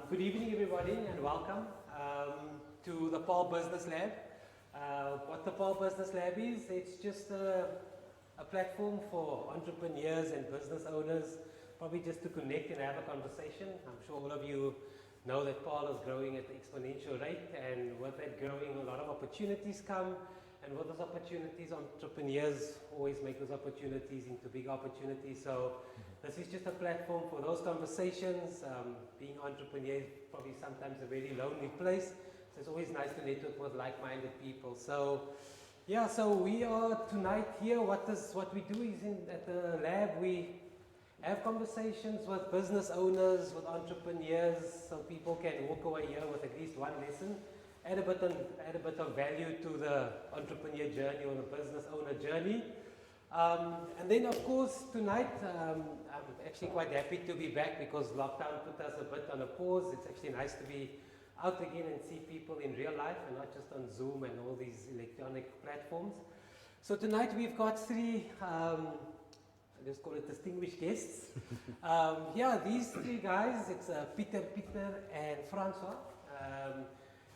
Good evening, everybody, and welcome to the Paarl Business Lab. What the Paarl Business Lab is, it's just a platform for entrepreneurs and business owners, probably just to connect and have a conversation. I'm sure all of you know that Paarl is growing at an exponential rate, and with that growing, a lot of opportunities come. And with those opportunities, entrepreneurs always make those opportunities into big opportunities. So this is just a platform for those conversations. Being entrepreneur is probably sometimes a very lonely place. So it's always nice to network with like-minded people. So yeah, so we are tonight here. What we do is at the lab, we have conversations with business owners, with entrepreneurs, so people can walk away here with at least one lesson. Add a bit of value to the entrepreneur journey or the business owner journey. And then of course tonight, I'm actually quite happy to be back because lockdown put us a bit on a pause. It's actually nice to be out again and see people in real life and not just on Zoom and all these electronic platforms. So tonight we've got three, let's call it distinguished guests. These three guys, it's Peter, and Francois.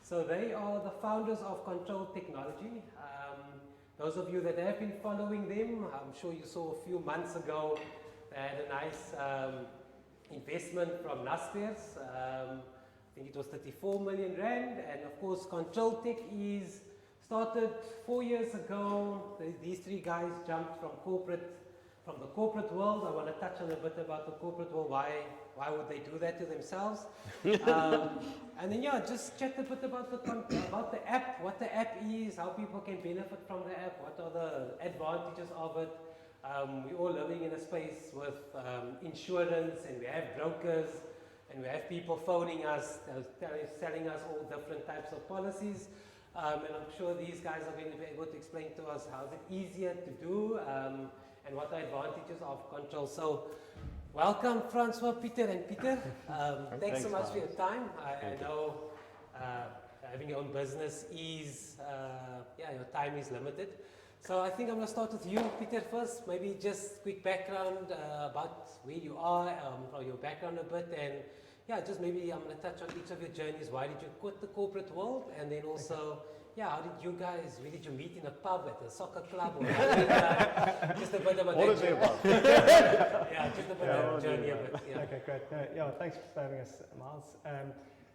So they are the founders of Ctrl Technology. Those of you that have been following them, I'm sure you saw a few months ago, they had a nice investment from Naspers. I think it was 34 million rand. And of course, Ctrl Tech is started 4 years ago. These three guys jumped from the corporate world. I want to touch on a bit about the corporate world. Why would they do that to themselves? And then just chat a bit about the app, what the app is, how people can benefit from the app, what are the advantages of it. We're all living in a space with insurance, and we have brokers, and we have people phoning us, selling us all different types of policies. And I'm sure these guys are going to be able to explain to us how is it easier to do, and what are the advantages of Ctrl. So welcome, Francois, Peter, and Peter. Thanks so much for your time. I know having your own business is, your time is limited. So I think I'm going to start with you, Peter, first. Maybe just quick background about where you are, or your background a bit, and just maybe I'm going to touch on each of your journeys. Why did you quit the corporate world? And then also, where did you meet in a pub, at a soccer club? Or just a bit about all of the above. Just a bit of a journey of it. Yeah. Okay, great. Thanks for having us, Miles.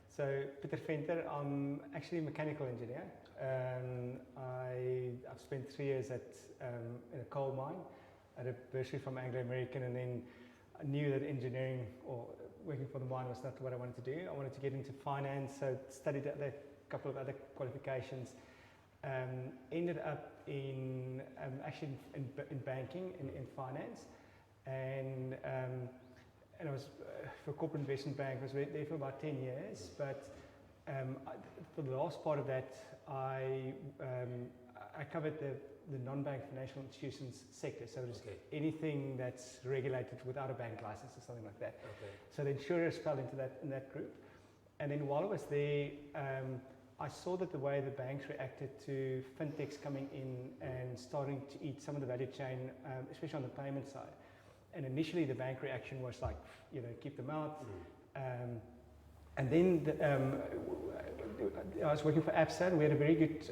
So Peter Venter, I'm actually a mechanical engineer. I've spent 3 years in a coal mine at a bursary from Anglo American, and then I knew that engineering or working for the mine was not what I wanted to do. I wanted to get into finance, so studied a couple of other qualifications. Ended up in banking, in finance, and I was for a corporate investment bank. I was there for about 10 years, but for the last part of that, I covered the non-bank financial institutions sector, so just anything that's regulated without a bank license or something like that. Okay. So the insurers fell into that group, and then while I was there, I saw that the way the banks reacted to fintechs coming in and starting to eat some of the value chain, especially on the payment side. And initially the bank reaction was like, keep them out. And then I was working for ABSA, and we had a very good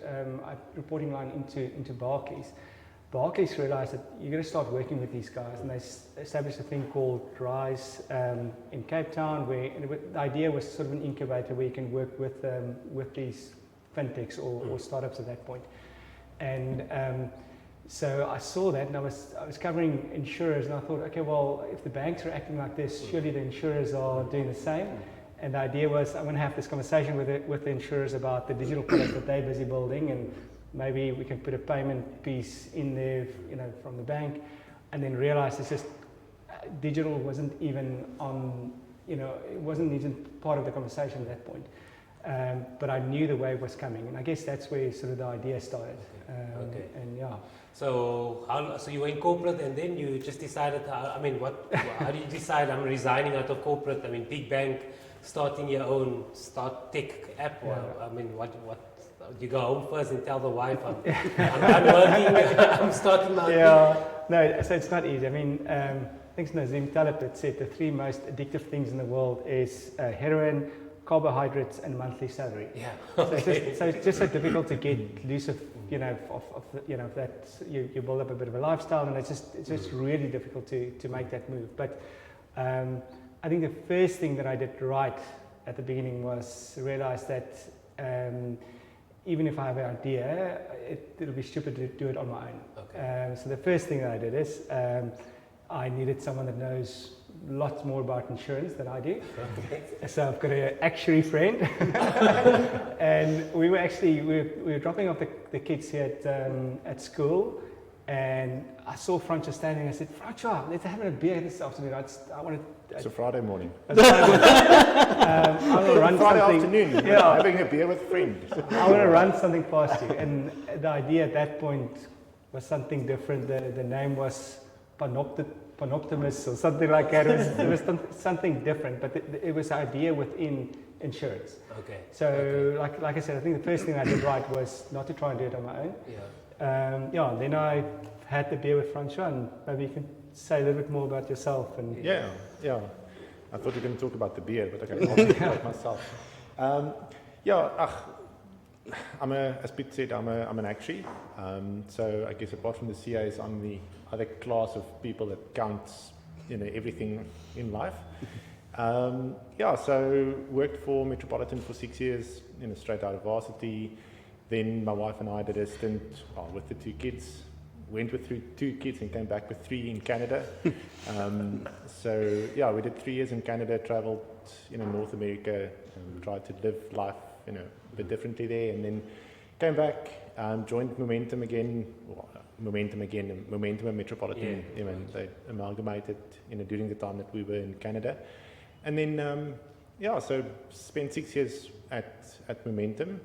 reporting line into Barclays. Barclays realized that you're going to start working with these guys, and they established a thing called RISE in Cape Town, where the idea was sort of an incubator where you can work with these fintechs or startups at that point. And so I saw that, and I was covering insurers, and I thought, okay, well, if the banks are acting like this, surely the insurers are doing the same. And the idea was I'm going to have this conversation with the insurers about the digital products that they're busy building, and maybe we can put a payment piece in there, from the bank, and then realize it's just digital wasn't even on, it wasn't even part of the conversation at that point. But I knew the wave was coming, and I guess that's where sort of the idea started. Okay. And yeah. So you were in corporate, and then you just decided. How do you decide I'm resigning out of corporate? I mean, big bank, starting your own tech app. Yeah. What? You go home first and tell the wife I'm working. I'm starting my own. Yeah. No, so it's not easy. I mean, think it's Nazim Taleb that said the 3 most addictive things in the world is heroin, carbohydrates, and monthly salary. Yeah. So it's just so difficult to get loose of, that you build up a bit of a lifestyle, and it's just really difficult to make that move. But I think the first thing that I did right at the beginning was realize that even if I have an idea, it'll be stupid to do it on my own. Okay. So the first thing that I did is I needed someone that knows lots more about insurance than I do. Okay. So I've got an actuary friend, and we were dropping off the kids here at school, and I saw Francois standing. And I said, Francois, let's have a beer this afternoon. I wanted. It's a Friday morning. I want to run Friday something. afternoon. Yeah. Having a beer with friends. I want to run something past you, and the idea at that point was something different. The name was Panoptimus or something like that. It was something different, but it was an idea within insurance. Okay. So, like I said, I think the first thing I did right was not to try and do it on my own. Yeah. Then I had the beer with Francois, and maybe you can say a little bit more about yourself. And Yeah. I thought you were going to talk about the beer, but okay, I'll talk about myself. As Pete said, I'm an actuary. So I guess apart from the CAs, I'm the other class of people that counts, everything in life. So worked for Metropolitan for 6 years, straight out of varsity. Then my wife and I did a stint with the 2 kids. Went with 2 kids and came back with 3 in Canada. We did 3 years in Canada, travelled, North America, and tried to live life, a bit differently there, and then came back, joined Momentum again and Metropolitan. They amalgamated, during the time that we were in Canada, and then so spent 6 years at Momentum.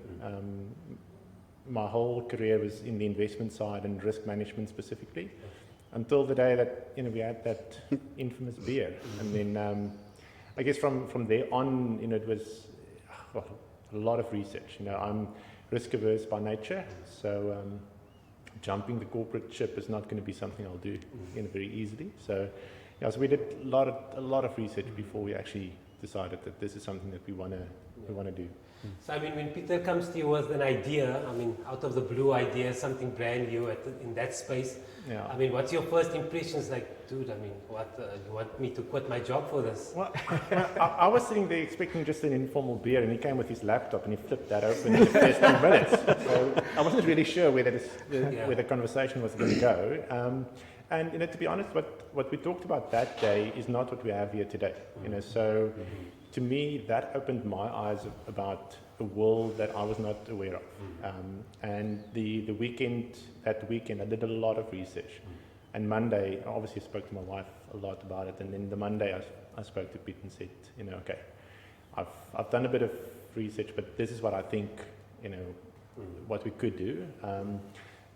My whole career was in the investment side and risk management specifically, until the day that we had that infamous beer, and then I guess from there on, it was a lot of research. I'm risk averse by nature, so jumping the corporate ship is not going to be something I'll do very easily. So so we did a lot of research before we actually decided that this is something that we want to do. So when Peter comes to you with an idea, out of the blue idea, something brand new in that space, what's your first impressions like, dude, what, you want me to quit my job for this? Well, I was sitting there expecting just an informal beer, and he came with his laptop and he flipped that open in the first 2 minutes. So I wasn't really sure where the conversation was going to go. And to be honest, what we talked about that day is not what we have here today. So to me, that opened my eyes about a world that I was not aware of. And that weekend, I did a lot of research. And Monday, I obviously spoke to my wife a lot about it. And then the Monday, I spoke to Pete and said, okay, I've done a bit of research, but this is what I think, what we could do.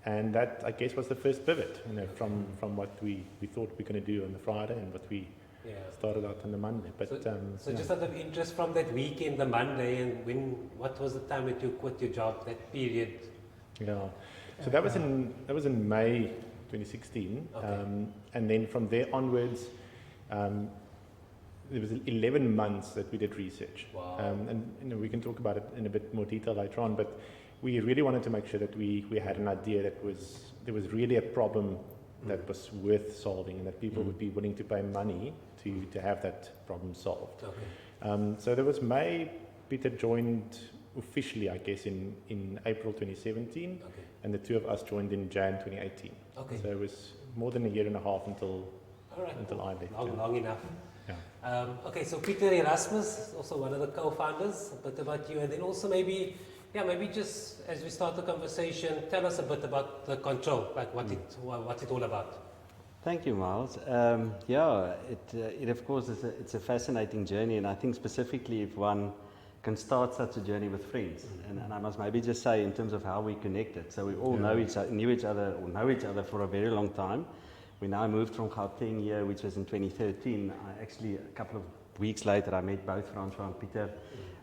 And that, I guess, was the first pivot, from what we thought we were going to do on the Friday and what we started out on the Monday. But so just out of interest, from that weekend, the Monday, and what was the time that you quit your job? That period? Yeah, so that was in May 2016, and then from there onwards, there was 11 months that we did research. Wow. And we can talk about it in a bit more detail later on, but we really wanted to make sure that we had an idea that there was really a problem that was worth solving, and that people would be willing to pay money to have that problem solved. Okay. So there was May. Peter joined officially, I guess, in April 2017, and the 2 of us joined in Jan 2018. Okay. So it was more than a year and a half until I left. Long enough. Yeah. So Peter Erasmus, also one of the co-founders. A bit about you, and then also maybe just as we start the conversation, tell us a bit about the Control, like what's it all about. Thank you, Miles. It of course it's a fascinating journey, and I think specifically if one can start such a journey with friends, and I must maybe just say in terms of how we connected. So we all knew each other for a very long time. When I moved from Gauteng here, which was in 2013, a couple of weeks later, I met both Francois and Peter.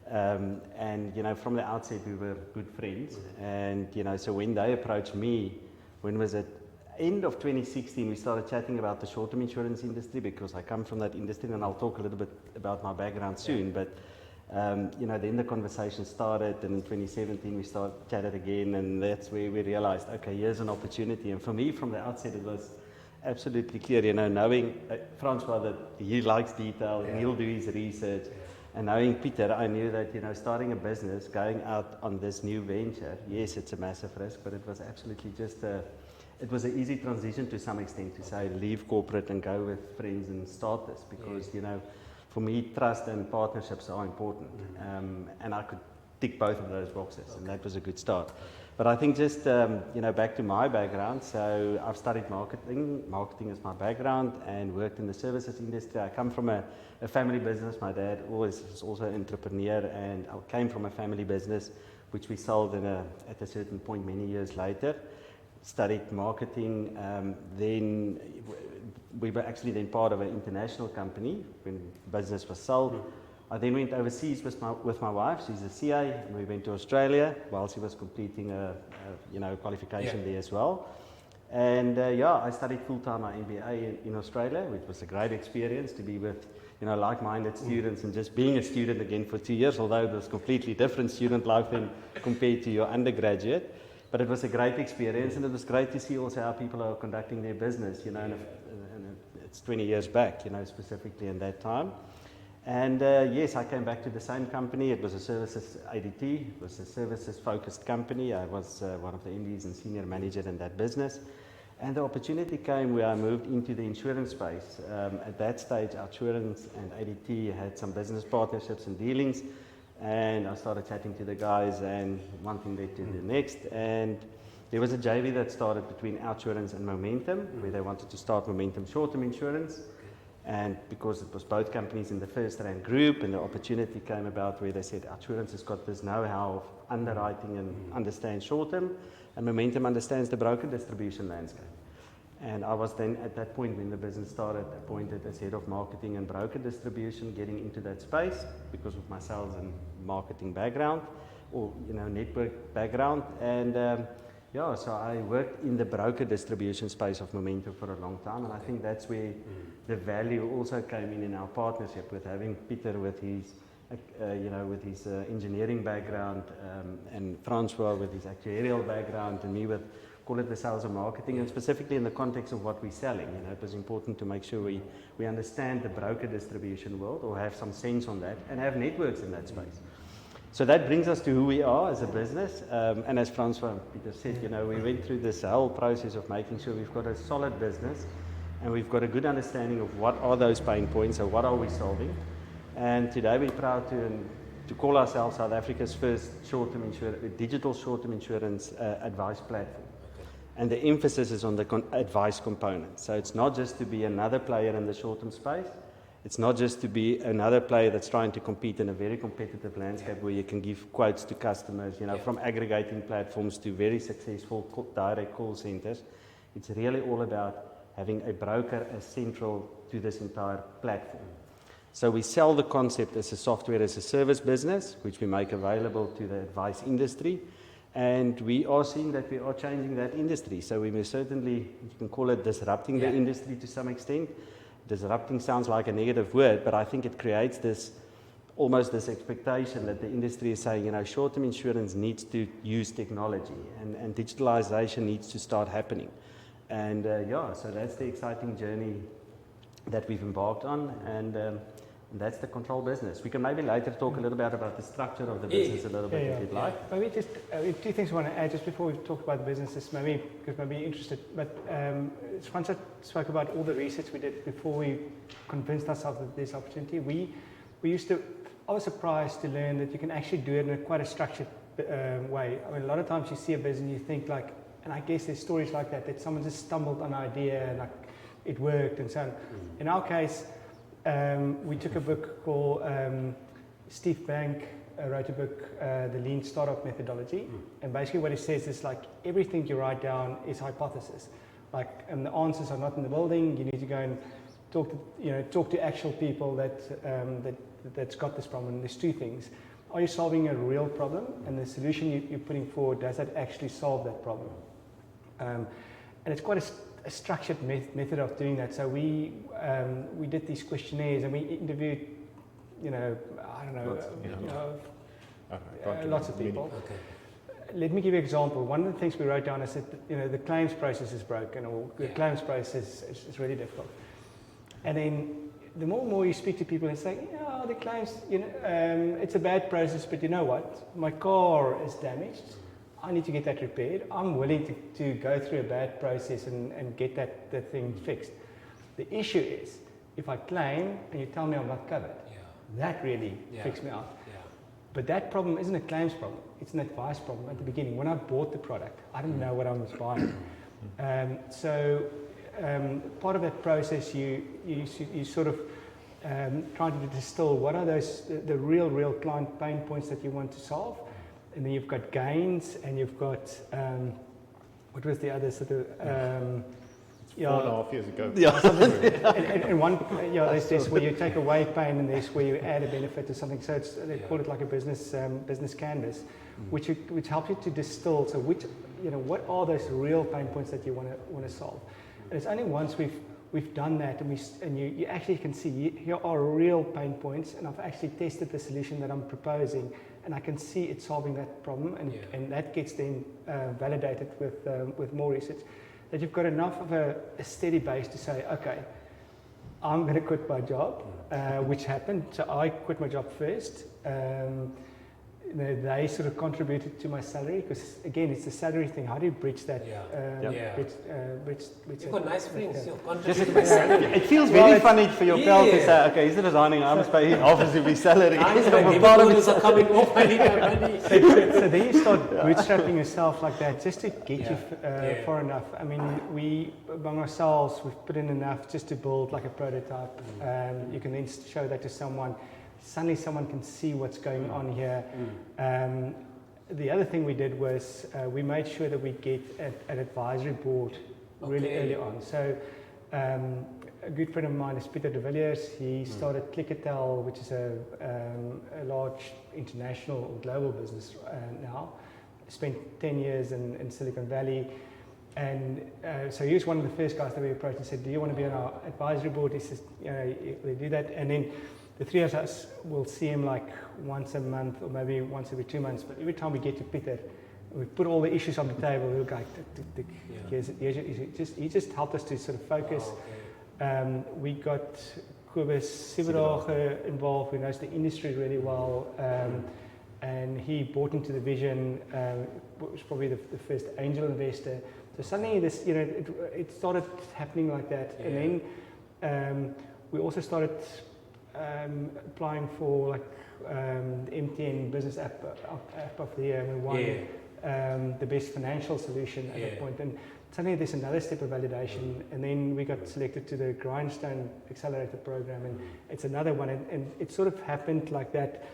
And from the outset we were good friends, and so when they approached me, when was it, end of 2016, we started chatting about the short-term insurance industry because I come from that industry, and I'll talk a little bit about my background soon. But then the conversation started, and in 2017 we chatted again, and that's where we realized, okay, here's an opportunity. And for me, from the outset, it was absolutely clear, knowing Francois, that he likes detail and he'll do his research. And knowing Peter, I knew that, starting a business, going out on this new venture, yes, it's a massive risk, but it was absolutely it was an easy transition to some extent to say, leave corporate and go with friends and start this, because, for me, trust and partnerships are important. And I could tick both of those boxes, and that was a good start. But I think just, back to my background, so I've studied marketing is my background, and worked in the services industry. I come from a family business. My dad was also an entrepreneur, and I came from a family business, which we sold at a certain point many years later. Studied marketing, then we were actually then part of an international company when business was sold. I then went overseas with my wife. She's a CA, and we went to Australia while she was completing a qualification there as well. And I studied full-time my MBA in Australia, which was a great experience to be with like-minded students, and just being a student again for 2 years, although it was completely different student life than compared to your undergraduate. But it was a great experience, and it was great to see also how people are conducting their business, and it's 20 years back, specifically in that time. And yes, I came back to the same company. It was a services ADT. It was a services-focused company. I was one of the MDs and senior manager in that business. And the opportunity came where I moved into the insurance space. At that stage, Outsurance and ADT had some business partnerships and dealings. And I started chatting to the guys, and one thing led to the next. And there was a JV that started between Outsurance and Momentum, where they wanted to start Momentum short-term insurance. And because it was both companies in the first-rank group, and the opportunity came about where they said, Outsurance has got this know-how of underwriting and understands short-term, and Momentum understands the broker distribution landscape. And I was then, at that point when the business started, appointed as head of marketing and broker distribution, getting into that space because of my sales and marketing background, or network background. And so I worked in the broker distribution space of Momentum for a long time, and I think that's where the value also came in our partnership, with having Peter with his engineering background, and Francois with his actuarial background, and me with, call it, the sales and marketing, and specifically in the context of what we're selling. It was important to make sure we understand the broker distribution world, or have some sense on that, and have networks in that space. So that brings us to who we are as a business, and as Francois and Peter said, we went through this whole process of making sure we've got a solid business, and we've got a good understanding of what are those pain points, or what are we solving. And today we're proud to call ourselves South Africa's first digital short-term insurance advice platform. And the emphasis is on the advice component. So it's not just to be another player in the short-term space. It's not just to be another player that's trying to compete in a very competitive landscape where you can give quotes to customers, from aggregating platforms to very successful direct call centers. It's really all about having a broker as central to this entire platform. So we sell the concept as a software as a service business, which we make available to the advice industry. And we are seeing that we are changing that industry. So we may certainly, you can call it disrupting the industry to some extent. Disrupting sounds like a negative word, but I think it creates almost this expectation that the industry is saying, short-term insurance needs to use technology, and digitalization needs to start happening. And so that's the exciting journey that we've embarked on, and that's the control business. We can maybe later talk a little bit about the structure of the business a little bit if you'd like. Maybe just two things I want to add just before we talk about the businesses, maybe because maybe you're interested. But Francois spoke about all the research we did before we convinced ourselves that there's opportunity. I was surprised to learn that you can actually do it in quite a structured way. I mean, a lot of times you see a business and you think and I guess there's stories like that someone just stumbled on an idea and it worked and so on. In our case, we took a book called Steve Bank wrote a book, The Lean Startup Methodology, and basically what it says is everything you write down is hypothesis. And the answers are not in the building. You need to go and talk to actual people that's got this problem. There's two things: are you solving a real problem, and the solution you're putting forward, does that actually solve that problem? and it's quite a structured method of doing that. So we did these questionnaires and we interviewed, I don't know, lots of people. Okay. Let me give you an example. One of the things we wrote down is that the claims process is broken, or the claims process is really difficult. And then the more and more you speak to people, it's like, the claims, it's a bad process, but you know what? My car is damaged. I need to get that repaired. I'm willing to go through a bad process and get that thing fixed. The issue is, if I claim and you tell me I'm not covered, that really freaks me out. Yeah. But that problem isn't a claims problem. It's an advice problem at the beginning. When I bought the product, I didn't know what I was buying. Part of that process, you sort of try to distill what are the real client pain points that you want to solve. And then you've got gains, and you've got, what was the other sort of... 4.5 years ago. and one, there's where you take away pain, and there's where you add a benefit to something. So they call it like a business canvas, which helps you to distill. So what are those real pain points that you want to solve? And it's only once we've done that, and you actually can see here are real pain points, and I've actually tested the solution that I'm proposing, and I can see it solving that problem, and that gets then validated with more research. That you've got enough of a steady base to say, okay, I'm going to quit my job, which happened. So I quit my job first. They sort of contributed to my salary, because again, it's the salary thing. How do you bridge that? You've got nice friends. It feels very funny for your pal to say, okay, he's resigning, I must pay him half of his salary. Neighborhoods are coming off, I need that money. So then you start bootstrapping yourself like that, just to get you far enough. I mean, we, among ourselves, we've put in enough just to build like a prototype. You can then show that to someone. Suddenly someone can see what's going on here. The other thing we did was we made sure that we get an advisory board really early on. So a good friend of mine is Peter de Villiers. He started Clickertel, which is a large international or global business now. Spent 10 years in Silicon Valley. And so he was one of the first guys that we approached and said, do you want to be on our advisory board? He says, they do that. And then the three of us will see him like once a month or maybe once every 2 months. But every time we get to Peter, we put all the issues on the table. We'll go, he just helped us to sort of focus. We got Kobus Sieberdager involved, who knows the industry really well. And he bought into the vision, was probably the first angel investor. So suddenly this, it started happening like that. And then we also started applying for like the MTN Business App of the Year, and we won the best financial solution at that point. And suddenly there's another step of validation, and then we got selected to the Grindstone Accelerator program, and it's another one. And it sort of happened like that,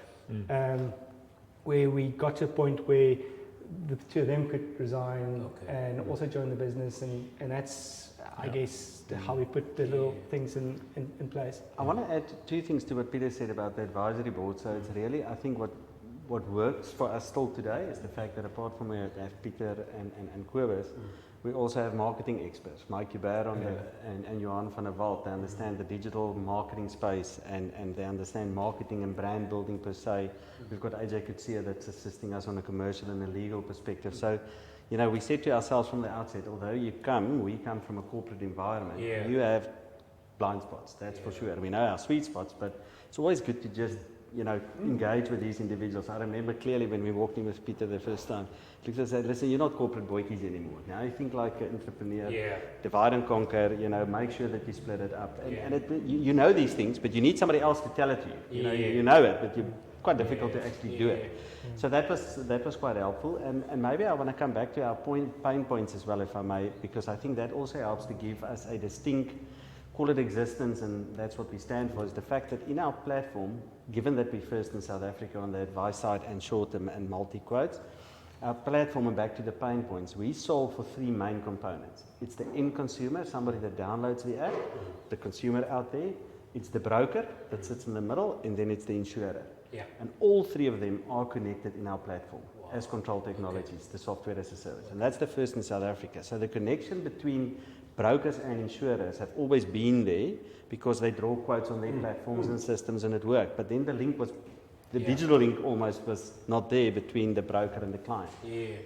where we got to a point where the two of them could resign and also join the business, and that's, I guess, how we put the little things in place. I want to add two things to what Peter said about the advisory board. So it's really, I think what works for us still today is the fact that apart from we have Peter and Kobus, we also have marketing experts, Mike Hubert and Johan van der Walt. They understand the digital marketing space and they understand marketing and brand building per se. We've got AJ Kutsia that's assisting us on a commercial and a legal perspective. So, we said to ourselves from the outset, although we come from a corporate environment, you have blind spots, that's for sure. We know our sweet spots, but it's always good to just, engage with these individuals. I remember clearly when we walked in with Peter the first time, Peter said, listen, you're not corporate boykies anymore. Now you think like an entrepreneur, divide and conquer, make sure that you split it up. And you know these things, but you need somebody else to tell it to you. You know it, but you're quite difficult to actually do it. So that was quite helpful, and maybe I want to come back to our pain points as well, if I may, because I think that also helps to give us a distinct, call it existence, and that's what we stand for, is the fact that in our platform, given that we're first in South Africa on the advice side and short-term and multi-quotes, our platform, and back to the pain points, we solve for three main components. It's the end consumer, somebody that downloads the app, the consumer out there, it's the broker that sits in the middle, and then it's the insurer. And all three of them are connected in our platform. as Control Technologies, the software as a service. And that's the first in South Africa. So the connection between brokers and insurers have always been there because they draw quotes on their platforms and systems and it worked. But then the link was, the digital link almost was not there between the broker and the client.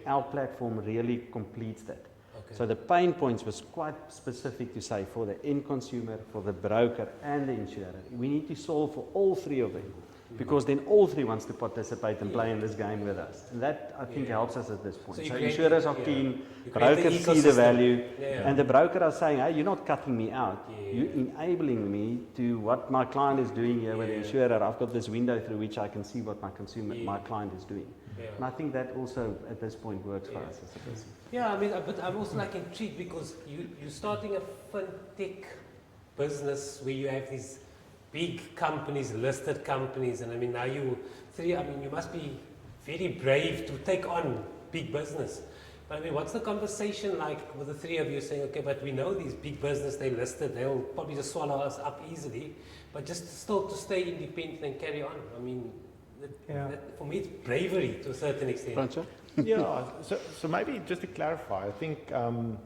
Our platform really completes that. So the pain points was quite specific to say for the end consumer, for the broker and the insurer. We need to solve for all three of them because then all three wants to participate and play in this game with us. And that I think helps us at this point. So insurers are keen, brokers see the value and the broker are saying, hey, you're not cutting me out. You're enabling me to what my client is doing here with the insurer. I've got this window through which I can see what my consumer, my client is doing. And I think that also at this point works for us as a business. Yeah, I mean, but I'm also like intrigued because you're starting a fintech business where you have these big companies, listed companies, and I mean now you must be very brave to take on big business. But I mean, what's the conversation like with the three of you saying, okay, but we know these big business, they're listed, they'll probably just swallow us up easily, but just still to stay independent and carry on. I mean, that, for me, it's bravery to a certain extent. Francois? Yeah, so maybe just to clarify, I think, I want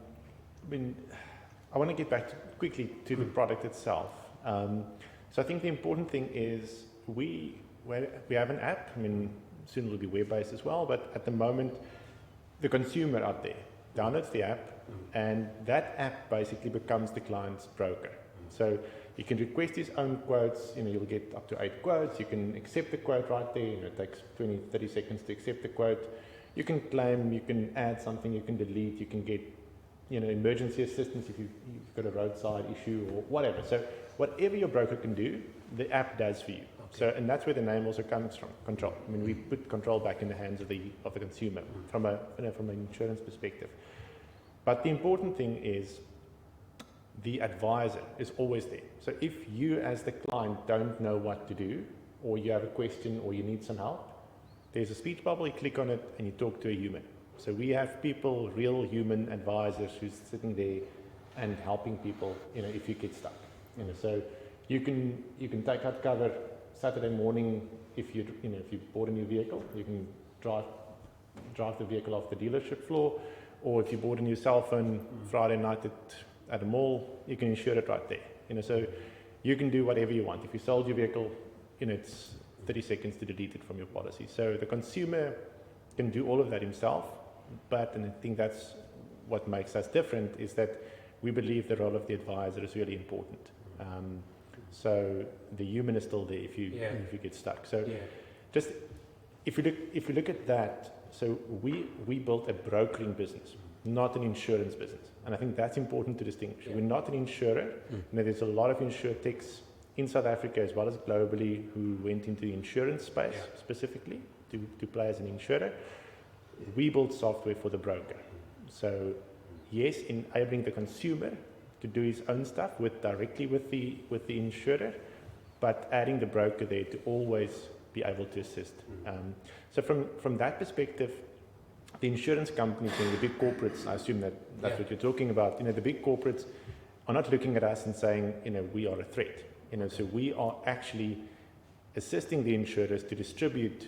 to get back quickly to the product itself. So I think the important thing is we have an app. I mean, soon it'll be web-based as well, but at the moment, the consumer out there downloads the app, and that app basically becomes the client's broker. So you can request his own quotes, you'll get up to 8 quotes, you can accept the quote right there, it takes 20-30 seconds to accept the quote. You can claim, you can add something, you can delete, you can get emergency assistance if you've got a roadside issue or whatever. So whatever your broker can do, the app does for you. So, and that's where the name also comes from, Control. I mean, we put control back in the hands of the consumer from from an insurance perspective. But the important thing is the advisor is always there. So if you as the client don't know what to do, or you have a question or you need some help, there's a speech bubble, you click on it and you talk to a human. So we have people, real human advisors who's sitting there and helping people, if you get stuck. So you can take out cover Saturday morning if you bought a new vehicle, you can drive the vehicle off the dealership floor, or if you bought a new cell phone Friday night at a mall, you can insure it right there. So you can do whatever you want. If you sold your vehicle, it's 30 seconds to delete it from your policy. So the consumer can do all of that himself, and I think that's what makes us different, is that we believe the role of the advisor is really important. So the human is still there if you get stuck. So just if you look at that, so we built a brokering business, not an insurance business, and I think that's important to distinguish. We're not an insurer. There's a lot of insurtechs in South Africa as well as globally who went into the insurance space specifically to play as an insurer. We build software for the broker. So yes, enabling the consumer to do his own stuff directly with the insurer, but adding the broker there to always be able to assist. So from that perspective, the insurance companies and the big corporates, I assume that's what you're talking about. The big corporates are not looking at us and saying, we are a threat. So we are actually assisting the insurers to distribute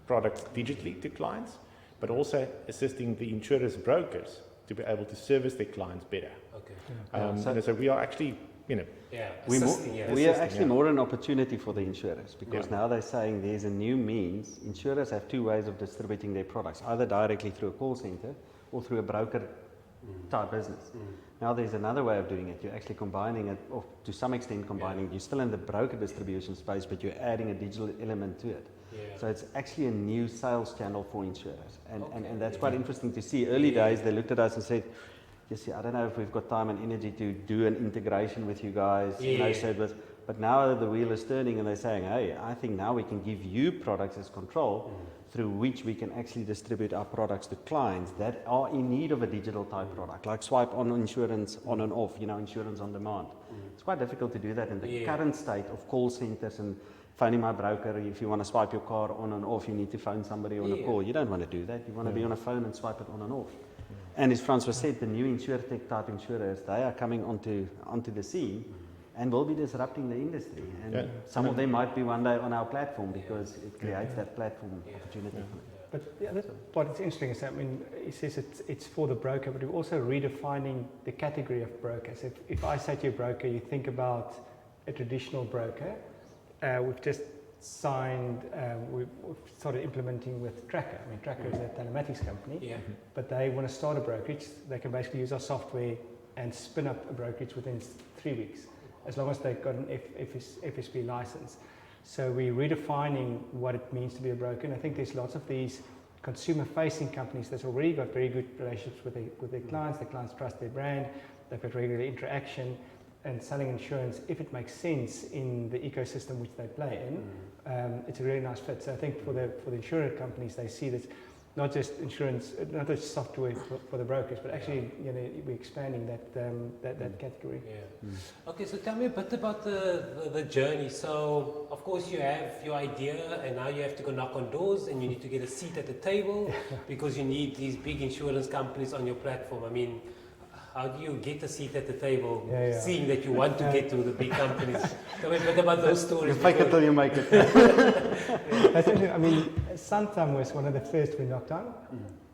products digitally to clients, but also assisting the insurers' brokers to be able to service their clients better. So we are actually, we are actually more an opportunity for the insurers, because now they're saying there's a new means. Insurers have two ways of distributing their products, either directly through a call center or through a broker type business. Now there's another way of doing it. You're actually combining it, or to some extent combining it. You're still in the broker distribution space, but you're adding a digital element to it. So it's actually a new sales channel for insurers. And that's quite interesting to see. Early days, they looked at us and said, I don't know if we've got time and energy to do an integration with you guys. But now the wheel is turning and they're saying, hey, I think now we can give you products as Control through which we can actually distribute our products to clients that are in need of a digital type product, like swipe on insurance on and off, insurance on demand. It's quite difficult to do that in the current state of call centers and phoning my broker. If you want to swipe your card on and off, you need to phone somebody on a call. You don't want to do that. You want to be on a phone and swipe it on and off. And as Francois said, the new insurtech type insurers, they are coming onto the scene and will be disrupting the industry. And some of them might be one day on our platform because it creates that platform opportunity. But the other part that's interesting is that, I mean, he says it's for the broker, but we're also redefining the category of brokers. If I say to you broker, you think about a traditional broker. We've just signed, we've started implementing with Tracker. I mean, Tracker is a telematics company, Yeah. but they want to start a brokerage. They can basically use our software and spin up a brokerage within 3 weeks, as long as they've got an FSP license. So we're redefining what it means to be a broker. And I think there's lots of these consumer-facing companies that's already got very good relationships with their clients. The clients trust their brand. They've got regular interaction. And selling insurance, if it makes sense in the ecosystem which they play in, it's a really nice fit. So I think for the insurance companies, they see this not just insurance, not just software for the brokers, but actually, you know, we're expanding that category. Yeah. Okay, so tell me a bit about the journey. So, of course, you have your idea, and now you have to go knock on doors, and you need to get a seat at the table because you need these big insurance companies on your platform. I mean, how do you get a seat at the table, seeing that you want to get to the big companies? Tell me a bit about those stories. You fake it till you make it. That's interesting. I mean, Santam was one of the first we knocked on,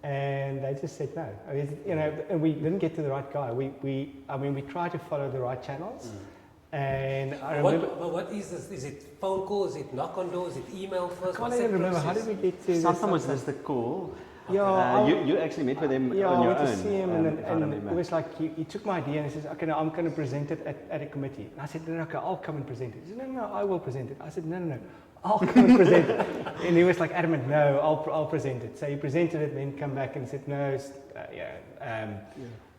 and they just said no. I mean, you know, and we didn't get to the right guy. I mean, we tried to follow the right channels, and I remember. What is this? Is it phone call? Is it knock on doors? Is it email first? I can't even remember. How did we get to? Santam was just the call. Yeah, you actually met with him on your I went own. to see him, and it was like he took my idea and he says, "Okay, no, I'm going to present it at a committee." And I said, "No, okay, I'll come and present it." He said, "No, I will present it." I said, "No, I'll come and present it." And he was like adamant, "No, I'll present it." So he presented it, and then come back and said, "No,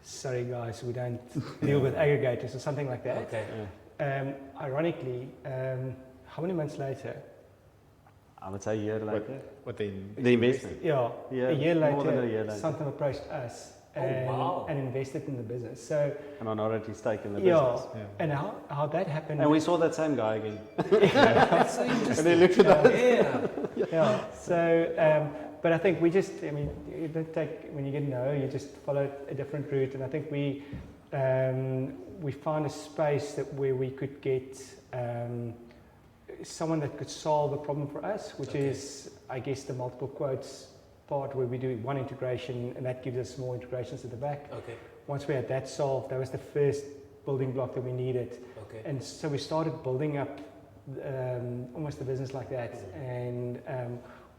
sorry guys, we don't deal with aggregators," or something like that. Okay. Ironically, how many months later? I would say a year later. What the investment? Yeah, Yeah, a year more than a later, year later. Something approached us and invested in the business. So A minority stake in the yeah, business. and how that happened. And we saw that same guy again. That's so interesting. And he looked at us. Yeah. So, but I think we just, I mean, you don't take, when you get no, you just follow a different route. And I think we found a space where we could get someone that could solve a problem for us, which is, I guess, the multiple quotes part, where we do one integration, and that gives us more integrations at the back. Okay. Once we had that solved, that was the first building block that we needed. Okay. And so we started building up almost a business like that. And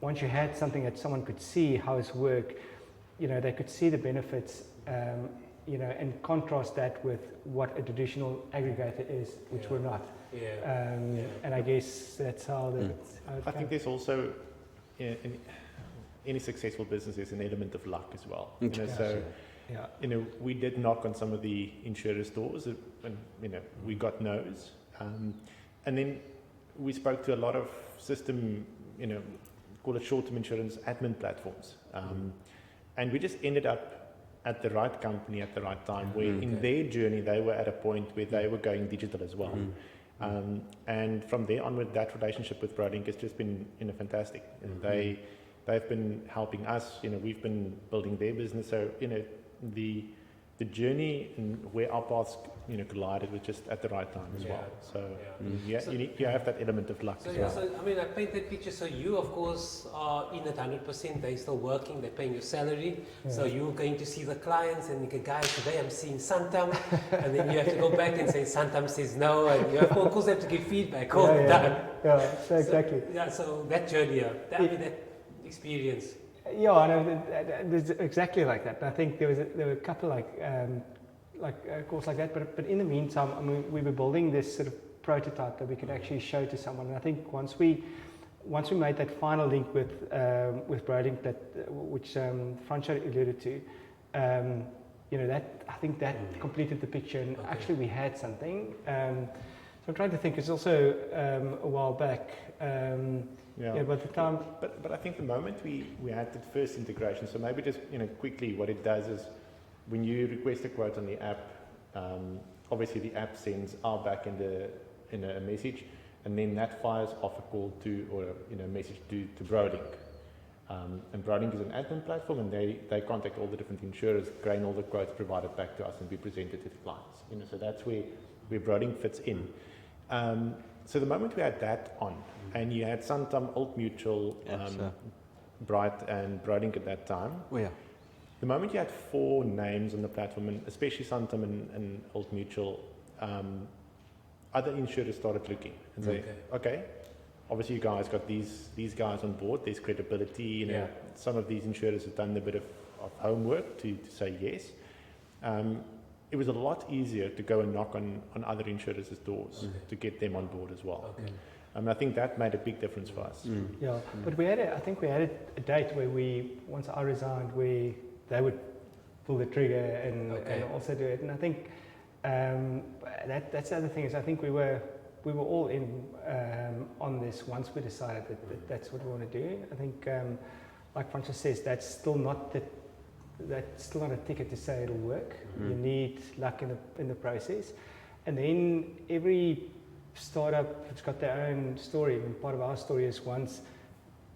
once you had something that someone could see how it's work, you know, they could see the benefits, you know, and contrast that with what a traditional aggregator is, which we're not. Yeah. And I guess that's how I think there's also, in any successful business, there's an element of luck as well. You know, so, you know, we did knock on some of the insurers' doors, and you know, we got no's, and then we spoke to a lot of system, you know, call it short-term insurance admin platforms, and we just ended up at the right company at the right time, where in their journey they were at a point where they were going digital as well. And from there onward, that relationship with Broadlink has just been, you know, fantastic. And they've been helping us. You know, we've been building their business. So, you know, the journey and where our paths, you know, collided was just at the right time as well. So you have that element of luck as well. So I mean, I paint that picture. So you, of course, are in it 100%. They're still working. They're paying your salary. So you're going to see the clients, and you go, guys, today I'm seeing Santam, and then you have to go back and say Santam says no, and you have, of course, have to give feedback all the time. Yeah, so exactly. So that journey, that experience. Yeah, I know. It's exactly like that. I think there were a couple like a course like that. But in the meantime, I mean, we were building this sort of prototype that we could actually show to someone. And I think once we made that final link with Broadlink, which Franco alluded to, you know, that I think that completed the picture. And actually, we had something. So I'm trying to think. It's also a while back. By the time, but I think the moment we had the first integration, so maybe just, you know, quickly, what it does is when you request a quote on the app, obviously the app sends our back in a message, and then that fires off a call to, or a message to Broadlink. And Broadlink is an admin platform, and they contact all the different insurers, grain all the quotes provided back to us, and be presented to the clients. You know, so that's where Broadlink fits in. So the moment we had that on, and you had Santam, Old Mutual, Bright and Brodink at that time. Oh, yeah. The moment you had 4 names on the platform, and especially Santam and Old Mutual, other insurers started looking and say, okay, obviously you guys got these guys on board, there's credibility, you know, some of these insurers have done a bit of homework to say yes. It was a lot easier to go and knock on other insurers' doors to get them on board as well. I think that made a big difference for us. Yeah, but I think we had a date where once I resigned, they would pull the trigger and also do it. And I think that's the other thing is I think we were all in on this once we decided that that's what we want to do. I think, like Francis says, that's still not a ticket to say it'll work. You need luck in the process, and then every startup has got their own story. I mean, part of our story is once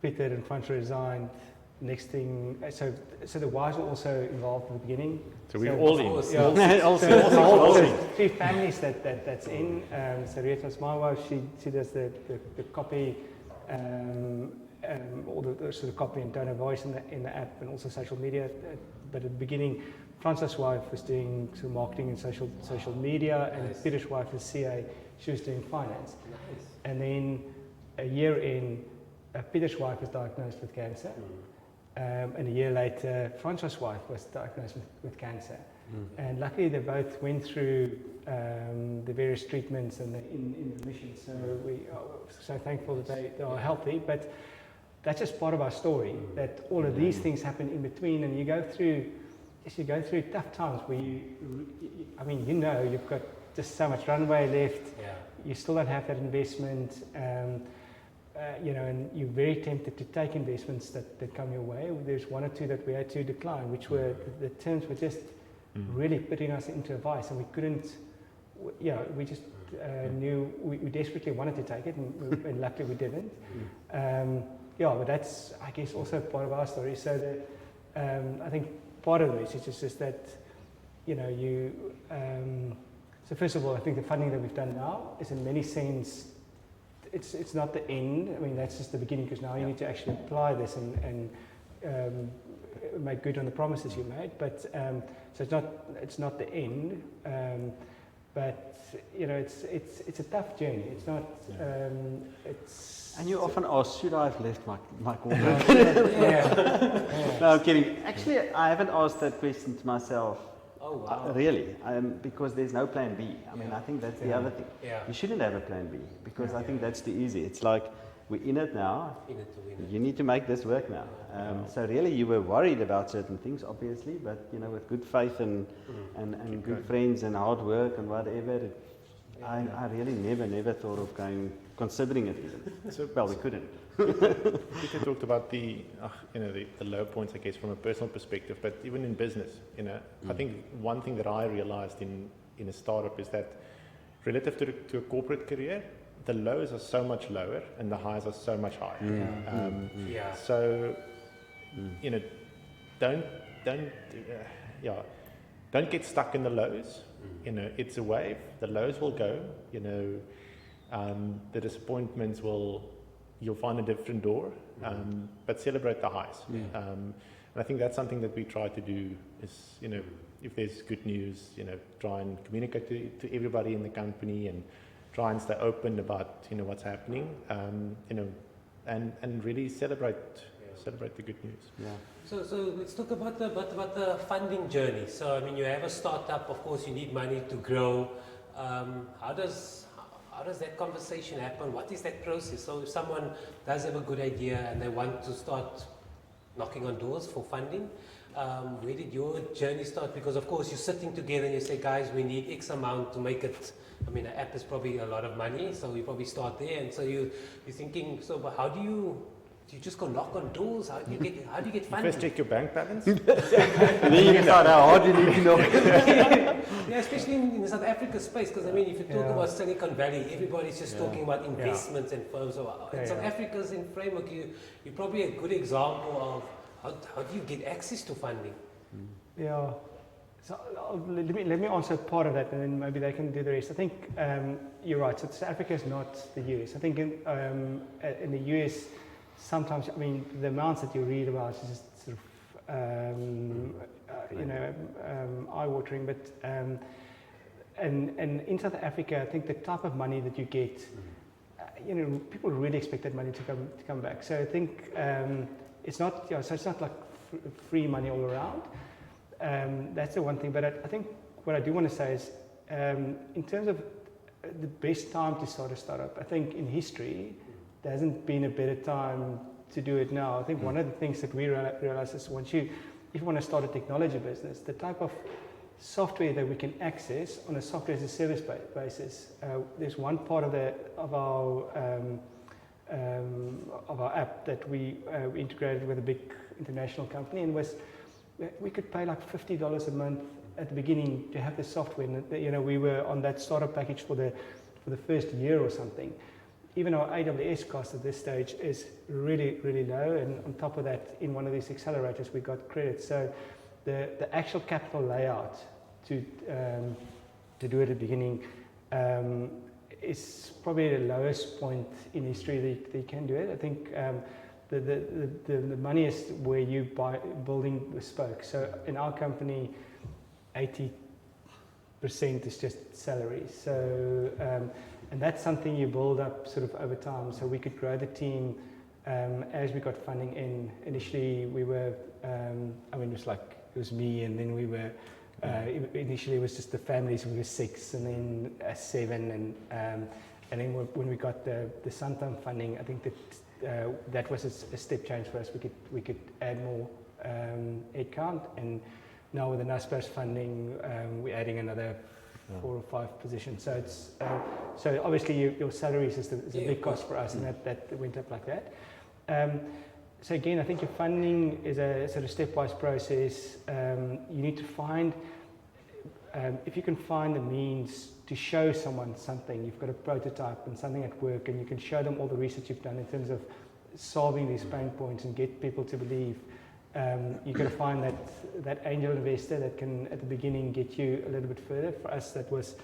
Peter and Francis resigned, next thing, so the wives were also involved in the beginning. So we're all in. Yeah. Also 3 families that's in. So Rita's my wife. She does the copy, all the sort of copy and tone of voice in the app, and also social media. But at the beginning, Francis' wife was doing sort of marketing and social media, and Peter's wife was CA. She was doing finance. Nice. And then a year in, Peter's wife was diagnosed with cancer. And a year later, Francois' wife was diagnosed with cancer. And luckily, they both went through the various treatments and in remission. So we are so thankful that they are healthy. But that's just part of our story, that all of these things happen in between. And you go through tough times where you've got just so much runway left. You still don't have that investment. And you're very tempted to take investments that come your way. There's 1 or 2 that we had to decline, which were, the terms were just really putting us into a vice, and we couldn't, we just knew, we desperately wanted to take it, and luckily we didn't. But that's, I guess, also part of our story. So that, I think part of the message is just that, so first of all, I think the funding that we've done now is in many sense, it's not the end. I mean, that's just the beginning, because now you need to actually apply this and make good on the promises you made. But so it's not the end. But it's a tough journey. It's not. It's. And you often ask, should I have left my corporate? No, I'm kidding. Actually, I haven't asked that question to myself. Oh, wow. Really, because there's no plan B. I mean, I think that's the other thing. You shouldn't have a plan B, because I think that's the easy. It's like, we're in it now. In it to win it. You need to make this work now. So really, you were worried about certain things, obviously, but with good faith and good friends and hard work and whatever, I really never thought of considering it even. Well, we couldn't. Peter talked about the low points, I guess, from a personal perspective, but even in business, I think one thing that I realized in a startup is that relative to a corporate career, the lows are so much lower and the highs are so much higher. So, don't get stuck in the lows. It's a wave. The lows will go. The disappointments you'll find a different door, but celebrate the highs. And I think that's something that we try to do is, if there's good news, try and communicate to everybody in the company and try and stay open about, what's happening, and really celebrate the good news. Yeah. So let's talk about the funding journey. So, I mean, you have a startup, of course, you need money to grow. How does that conversation happen? What is that process? So if someone does have a good idea and they want to start knocking on doors for funding, where did your journey start? Because of course you're sitting together and you say, guys, we need X amount to make it. I mean, an app is probably a lot of money, so you probably start there. And so you're thinking, so but how do you just go knock on doors? How do you get funding? First check your bank balance. And then you decide how hard you need to knock. Yeah, especially in the South Africa space, because I mean, if you talk about Silicon Valley, everybody's just talking about investments and firms. So in South Africa's in framework, you're probably a good example of how do you get access to funding? Yeah. So let me answer part of that, and then maybe they can do the rest. I think you're right. So South Africa is not the US. I think in the US, sometimes, I mean, the amounts that you read about is just sort of, eye-watering. But and in South Africa, I think the type of money that you get, people really expect that money to come back. So I think it's not, so it's not like free money all around. That's the one thing. But I think what I do want to say is, in terms of the best time to start a startup, I think in history there hasn't been a better time to do it now. I think one of the things that we realize is if you want to start a technology business, the type of software that we can access on a software as a service basis. There's one part of our app that we integrated with a big international company, and we could pay like $50 a month at the beginning to have the software. And, we were on that startup package for the first year or something. Even our AWS cost at this stage is really, really low, and on top of that, in one of these accelerators, we got credit. So the actual capital layout to do it at the beginning is probably the lowest point in history that you can do it. I think the money is where you buy building bespoke. So in our company, 80% is just salaries. So and that's something you build up sort of over time. So we could grow the team as we got funding in. Initially, we were, it was me, and then we were, initially it was just the families, we were 6, and then 7, and then when we got the Santam funding, I think that was a step change for us. We could add more headcount, and now with the NASPERS funding, we're adding another 4 or 5 positions. So it's so obviously your salaries is a big cost for us, and that went up like that. So again, I think your funding is a sort of stepwise process. You need to find, if you can find the means to show someone something, you've got a prototype and something at work, and you can show them all the research you've done in terms of solving these pain points and get people to believe. You've got to find that angel investor that can, at the beginning, get you a little bit further. For us, that was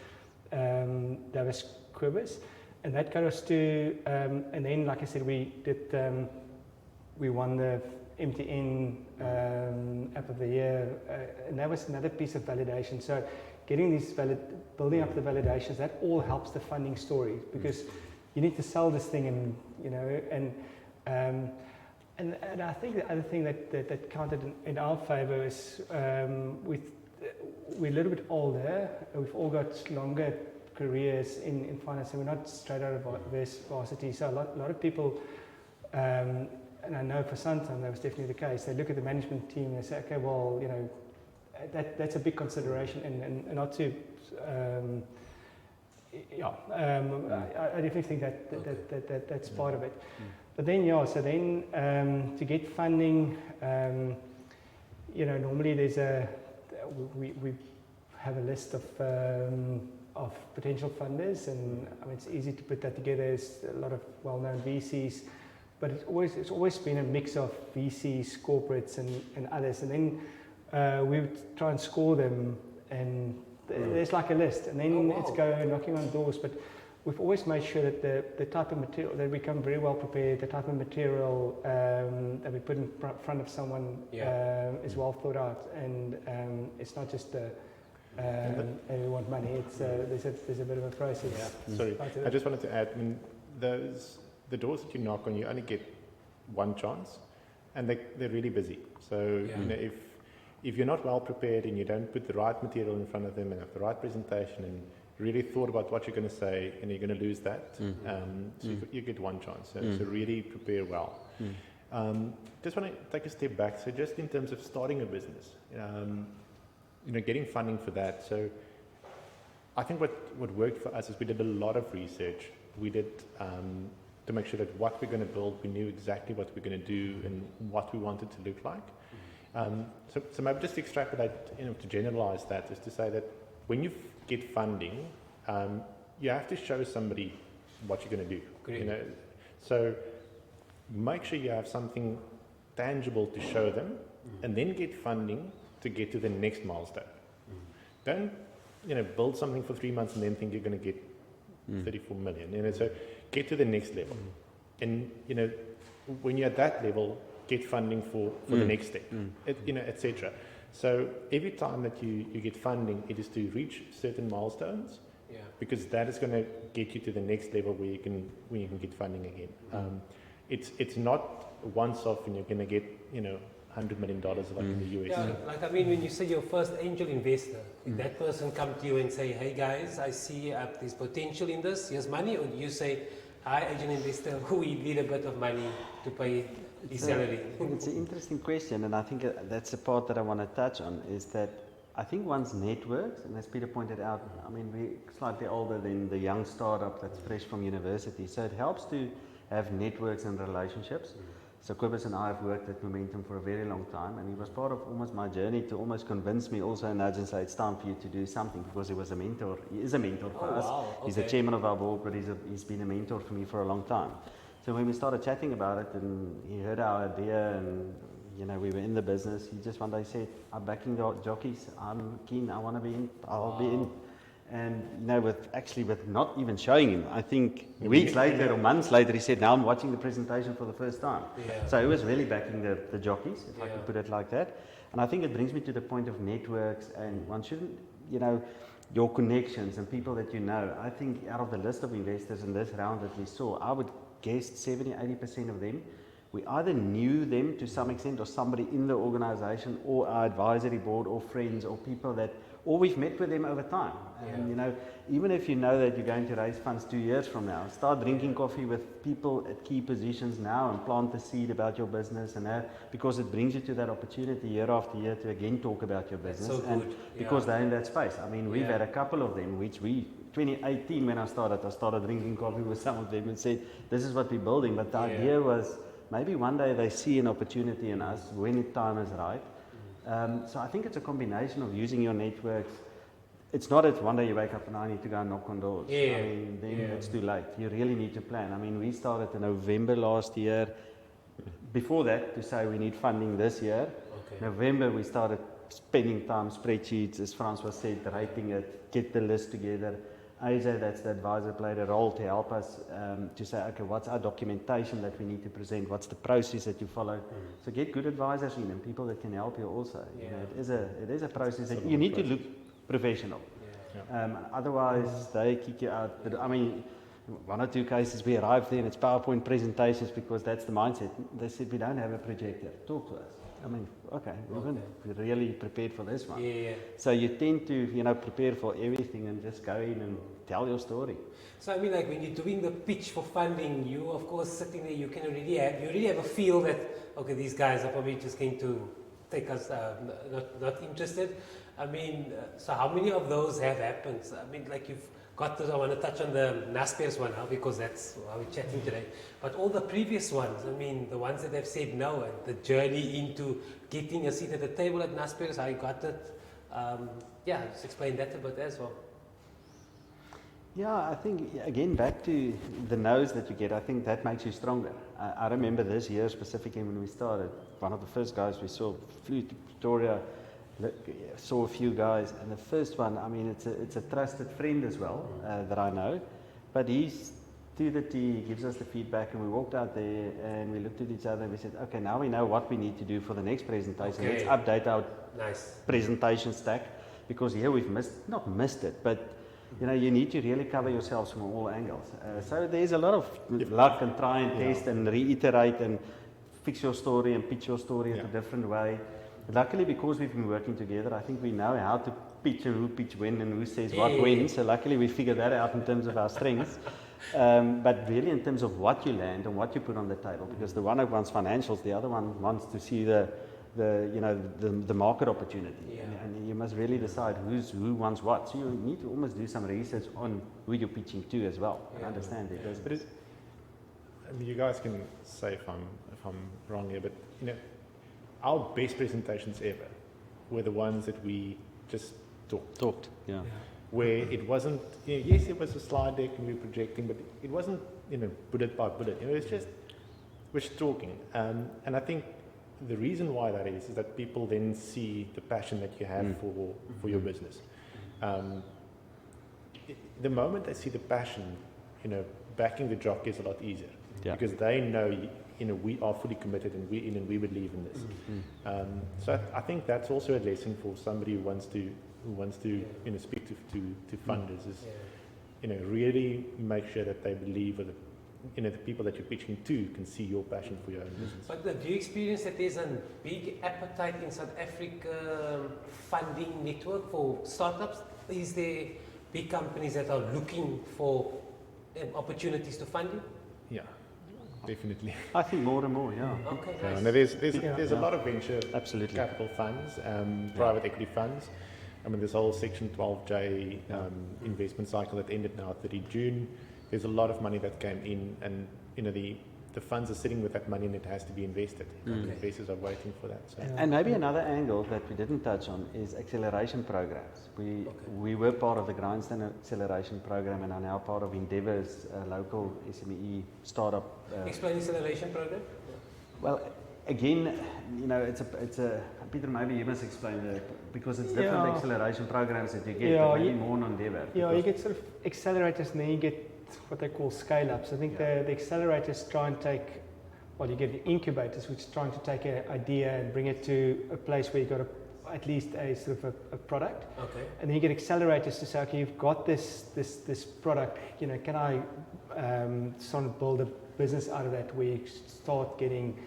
Davis Quibus, and that got us to, and then, like I said, we won the MTN App of the Year, and that was another piece of validation. So getting these building up the validations, that all helps the funding story, because you need to sell this thing, and I think the other thing that counted in our favour is we're a little bit older. We've all got longer careers in finance, and we're not straight out of varsity. So a lot of people, and I know for Santam that was definitely the case. They look at the management team and they say, okay, well, that's a big consideration, and not to. I definitely think that's part of it. But then, to get funding, normally we have a list of potential funders, and it's easy to put that together. There's a lot of well-known VCs, but it's always been a mix of VCs, corporates, and others. And then we would try and score them, and there's like a list, and then it's go knocking on doors. But we've always made sure that the type of material, that we come very well prepared, the type of material that we put in front of someone is well thought out, and it's not just we want money. It's there's a bit of a process. Yeah. Sorry, I just wanted to add. The doors that you knock on, you only get one chance, and they're really busy. So if you're not well prepared and you don't put the right material in front of them and have the right presentation and really thought about what you're going to say, and you're going to lose that. So you get one chance. So really prepare well. Just want to take a step back. So just in terms of starting a business, getting funding for that. So I think what worked for us is we did a lot of research. We did to make sure that what we're going to build, we knew exactly what we're going to do and what we wanted to look like. So maybe just to extrapolate, to generalize that, is to say that when you get funding, you have to show somebody what you're going to do. Great. So make sure you have something tangible to show them, and then get funding to get to the next milestone. Don't build something for 3 months and then think you're going to get 34 million. So get to the next level, and when you're at that level, get funding for the next step, etc. So every time that you get funding, it is to reach certain milestones, because that is going to get you to the next level where you can get funding again. It's not once off and you're going to get $100 million like in the US. Yeah, like I mean, when you say your first angel investor, if that person come to you and say, "Hey guys, I see there's potential in this. Here's money," or do you say, "Hi, angel investor, we need a bit of money to pay the salary"? It's an interesting question, and I think that's the part that I want to touch on, is that I think one's networks, and as Peter pointed out, I mean, we're slightly older than the young startup that's fresh from university, so it helps to have networks and relationships. So Cobus and I have worked at Momentum for a very long time, and he was part of almost my journey to almost convince me also nudge and say it's time for you to do something, because he was a mentor. He is a mentor for us. Wow, He's the chairman of our board, but he's been a mentor for me for a long time. So when we started chatting about it, and he heard our idea, and we were in the business, he just one day said, "I'm backing the jockeys. I'm keen. I want to be in. I'll be in." And with not even showing him, I think weeks later or months later, he said, "Now I'm watching the presentation for the first time." Yeah. So he was really backing the jockeys, if I could put it like that. And I think it brings me to the point of networks, and one shouldn't, your connections and people that you know. I think out of the list of investors in this round that we saw, I would guess 70-80% of them, we either knew them to some extent, or somebody in the organization, or our advisory board, or friends, or people that, or we've met with them over time. And even if you know that you're going to raise funds 2 years from now, start drinking coffee with people at key positions now and plant the seed about your business, and because it brings you to that opportunity year after year to again talk about your business. So and because they're in that space. I mean, we've had a couple of them, which 2018 when I started drinking coffee with some of them and said, "This is what we're building." But the idea was, maybe one day they see an opportunity in us when the time is right. So I think it's a combination of using your networks. It's not that one day you wake up and I need to go and knock on doors. I mean, then it's too late. You really need to plan. I mean, we started in November last year. Before that, to say we need funding this year. November, we started spending time, spreadsheets, as Francois said, writing it, get the list together. AJ, that's the advisor, played a role to help us to say, okay, what's our documentation that we need to present? What's the process that you follow? So get good advisors in and people that can help you also. It is a process that you need to look professional. Otherwise, they kick you out. But, I mean, one or two cases we arrived there and it's PowerPoint presentations because that's the mindset. They said, "We don't have a projector. Talk to us." I mean, okay, we're really prepared for this one. So you tend to, prepare for everything and just go in and tell your story. So I mean, like when you're doing the pitch for funding, you of course sitting there, you already have a feel that, okay, these guys are probably just going to take us, not interested. I mean, so how many of those have happened? I mean, like you've got this, I want to touch on the Naspers one now because that's how we're chatting today. But all the previous ones, I mean, the ones that have said no, and the journey into getting a seat at the table at Naspers, how you got it. Just explain that a bit as well. Yeah, I think, again, back to the no's that you get, I think that makes you stronger. I remember this year specifically when we started, one of the first guys we saw flew to Victoria, saw a few guys, and the first one, I mean, it's a trusted friend as well that I know, but he's to the T, he gives us the feedback, and we walked out there and we looked at each other and we said, okay, now we know what we need to do for the next presentation. Let's update our presentation stack, because here we've not missed it, but you need to really cover yourselves from all angles. So there's a lot of luck and try and test and reiterate and fix your story and pitch your story in a different way. Luckily, because we've been working together, I think we know how to pitch and who pitch when and who says what when. So luckily we figured that out in terms of our strengths. But really in terms of what you land and what you put on the table, because the one wants financials, the other one wants to see the market opportunity. And you must really decide who wants what. So you need to almost do some research on who you're pitching to as well. And understand it. But I mean, you guys can say if I'm wrong here, but our best presentations ever were the ones that we just talked. Where it wasn't, yes, it was a slide deck and we were projecting, but it wasn't, bullet by bullet. It was just, we're just talking. And I think the reason why that is that people then see the passion that you have for your business. The moment they see the passion, backing the jockey is a lot easier because they know we are fully committed and we believe in this. So I think that's also a lesson for somebody who wants to speak to funders is really make sure that they believe that the people that you're pitching to can see your passion for your own business. But do you experience that there's a big appetite in South Africa funding network for startups? Is there big companies that are looking for opportunities to fund you? Yeah, definitely. I think more and more, yeah. Okay, Yeah, nice. no, there's a lot of venture Absolutely. capital funds, private equity funds. I mean, this whole Section 12J investment cycle that ended now 30 June, there's a lot of money that came in, and the funds are sitting with that money and it has to be invested. Investors are waiting for that. So. And maybe another angle that we didn't touch on is acceleration programs. We were part of the Grindstone acceleration program and are now part of Endeavour's local SME startup. Explain acceleration program. Well, again, it's a Peter, maybe you must explain that because it's different acceleration programs that you get, but maybe more on Endeavour. Yeah, you get sort of accelerators and then you get what they call scale-ups. I think the accelerators try and take, you get the incubators, which is trying to take an idea and bring it to a place where you've got at least a sort of a product. Okay. And then you get accelerators to say, okay, you've got this product, can I sort of build a business out of that where you start getting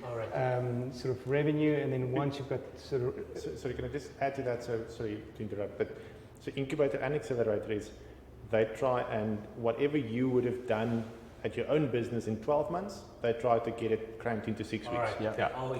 sort of revenue, and then once you've got sort of... Sorry, can I just add to that? So sorry to interrupt, but so incubator and accelerator is they try and whatever you would have done at your own business in 12 months, they try to get it cranked into 6 weeks.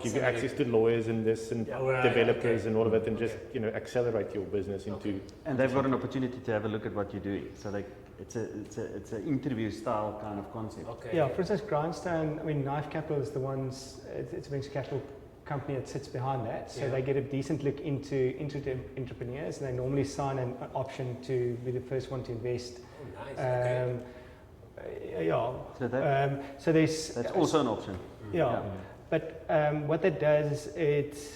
Give you access to lawyers and this and developers and all of it, and just accelerate your business into. And they've got an opportunity to have a look at what you're doing. So it's an interview style kind of concept. Okay. Yeah, for instance, Grindstone, Knife Capital is the ones. It's a venture capital company that sits behind that, so they get a decent look into the entrepreneurs, and they normally sign an option to be the first one to invest. Oh, nice. So that's also an option. But what that does is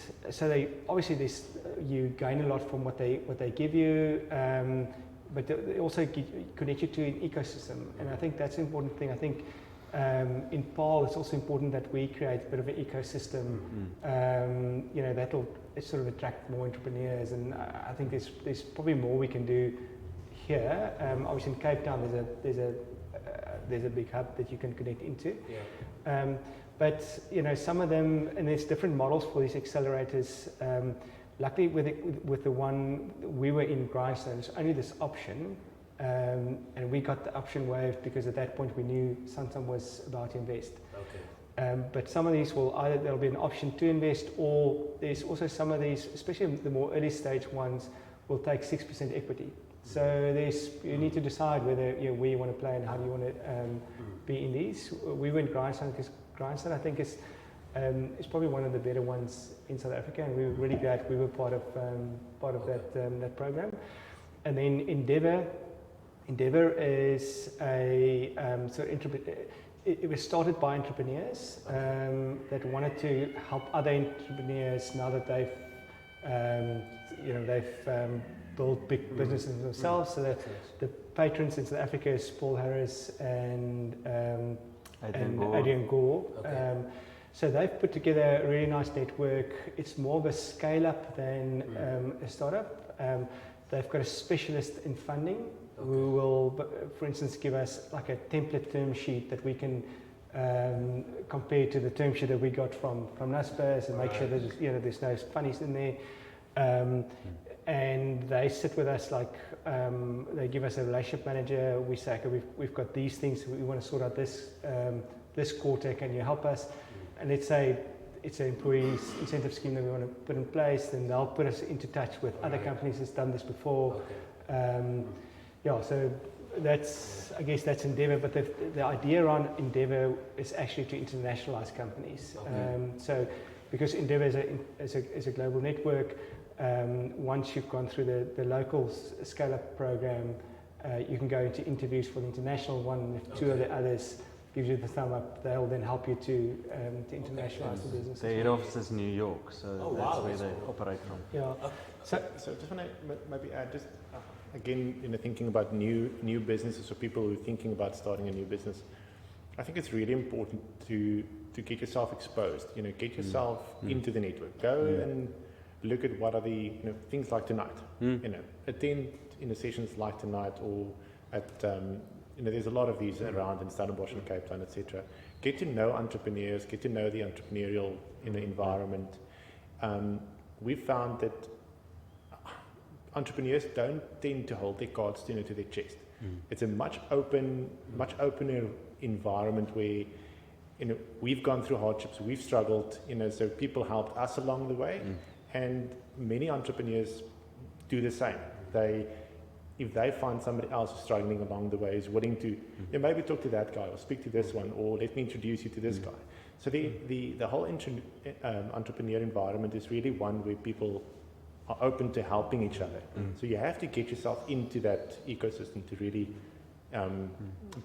you gain a lot from what they give you, but they also connect you to an ecosystem, and I think that's an important thing. I think in Paarl, it's also important that we create a bit of an ecosystem. That'll sort of attract more entrepreneurs, and I think there's probably more we can do here. Obviously, in Cape Town, there's a big hub that you can connect into. But some of them, and there's different models for these accelerators. Luckily, with the one we were in Grindstone, there's only this option. And we got the option waived because at that point we knew Santam was about to invest. Okay. But some of these there'll be an option to invest, or there's also some of these, especially the more early stage ones, will take 6% equity. So you need to decide whether where you want to play and how do you want to be in these. We went Grindstone because Grindstone I think is probably one of the better ones in South Africa, and we were really glad we were part of that program. And then Endeavour is it was started by entrepreneurs that wanted to help other entrepreneurs now that they've built big businesses themselves. So the patrons in South Africa is Paul Harris and Adrian Gore. Okay. So they've put together a really nice network. It's more of a scale up than a startup. They've got a specialist in funding who will, for instance, give us like a template term sheet that we can compare to the term sheet that we got from Naspers and make sure that there's no funnies in there. And they sit with us they give us a relationship manager. We say, okay, we've got these things. We want to sort out this quarter. Can you help us? And let's say it's an employee incentive scheme that we want to put in place, then they'll put us into touch with other companies that's done this before. So I guess that's Endeavour, but the idea around Endeavour is actually to internationalize companies. So because Endeavour is a global network, once you've gone through the local scale-up program, you can go into interviews for the international one, and if two of the others gives you the thumb up, they'll then help you to internationalize the business. The head office is New York, so that's where they operate from. Yeah. So just want to maybe add, just again, thinking about new businesses or people who are thinking about starting a new business. I think it's really important to get yourself exposed. Get yourself into the network. Go and look at what are the things like tonight. Attend sessions like tonight, or at there's a lot of these around in Stellenbosch and Cape Town, etc. Get to know entrepreneurs. Get to know the entrepreneurial environment. We found that entrepreneurs don't tend to hold their cards to their chest. It's a much opener environment where we've gone through hardships, we've struggled, so people helped us along the way, and many entrepreneurs do the same. If they find somebody else who's struggling along the way, is willing to maybe talk to that guy or speak to this one, or let me introduce you to this guy. So the whole entrepreneur environment is really one where people are open to helping each other. So you have to get yourself into that ecosystem to really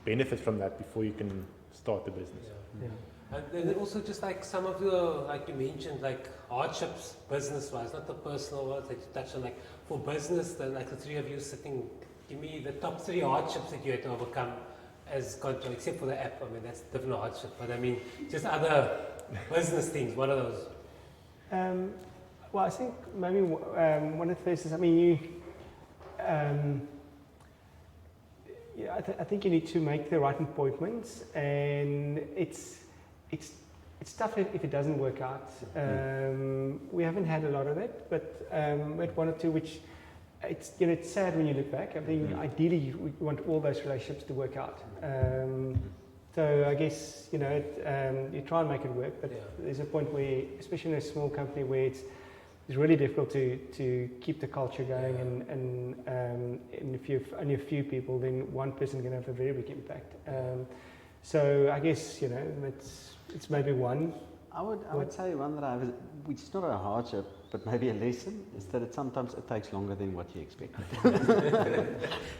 benefit from that before you can start the business. And then also just like some of the, like you mentioned, like hardships business-wise, not the personal ones that you touched on, like for business, then like the three of you sitting, give me the top 3 hardships that you had to overcome as Ctrl, except for the app. I mean, that's different hardship, but I mean, just other business things. What are those? Well, I think maybe one of the first is, I mean, I think you need to make the right appointments, and it's tough if it doesn't work out. We haven't had a lot of it, but we had one or two which it's sad when you look back. I think ideally we want all those relationships to work out. So I guess you try and make it work, but there's a point where, especially in a small company, where it's really difficult to keep the culture going, and if you've only a few people, then one person can have a very big impact. So I guess it's maybe one. I would say one that I have, which is not a hardship, but maybe a lesson, is that sometimes it takes longer than what you expected.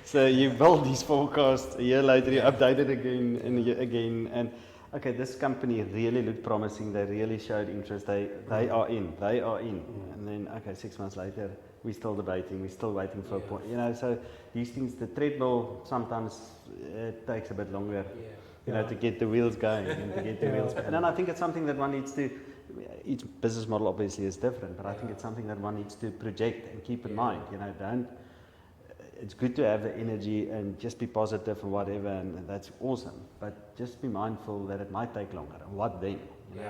So you build these forecasts, a year later you update it again and again, and okay, this company really looked promising, they really showed interest, they are in, and then okay, 6 months later, we're still debating, we're still waiting for a point, so these things, the treadmill sometimes takes a bit longer. To get the wheels going and to get the wheels. And then I think it's something that one needs to, each business model obviously is different, but I think it's something that one needs to project and keep in mind. It's good to have the energy and just be positive and whatever, and that's awesome. But just be mindful that it might take longer. And what then?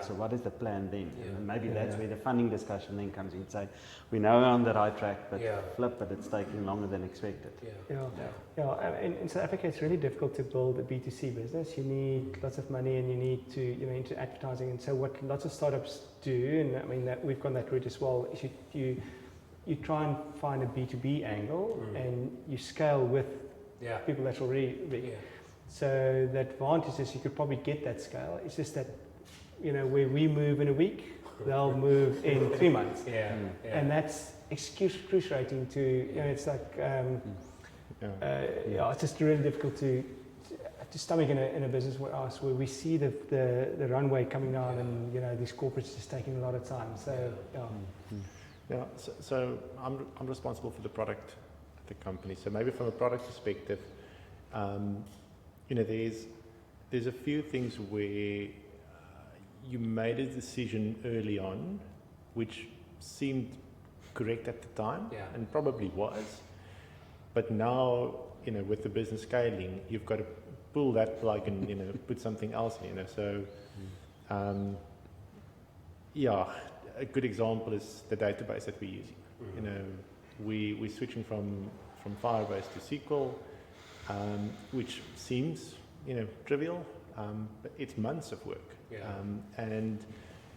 So what is the plan then? And maybe that's where the funding discussion then comes in. Say, we know we're on the right track, but flip it, it's taking longer than expected. In South Africa, it's really difficult to build a B2C business. You need lots of money, and you need to, into advertising. And so what lots of startups do, and I mean that we've gone that route as well, is you try and find a B2B angle, and you scale with people that's already big. So the advantage is you could probably get that scale. It's just that, where we move in a week, they'll move in 3 months. And that's excruciating to, it's like, it's just really difficult to stomach in a business where we see the runway coming down, and, these corporates just taking a lot of time. So, so I'm responsible for the product at the company. So maybe from a product perspective, there's a few things where you made a decision early on, which seemed correct at the time, and probably was. But now, with the business scaling, you've got to pull that plug and put something else in. So, a good example is the database that we're using. We're switching from Firebase to SQL, which seems trivial, but it's months of work. And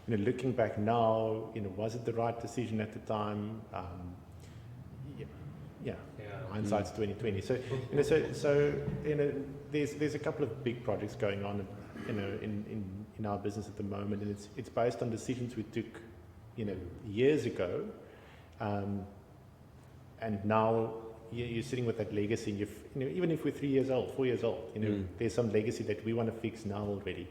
looking back now, was it the right decision at the time? Hindsight's 2020. So there's a couple of big projects going on, in our business at the moment, and it's based on decisions we took, years ago, and now you're sitting with that legacy. Even if we're 3 years old, 4 years old, there's some legacy that we want to fix now already.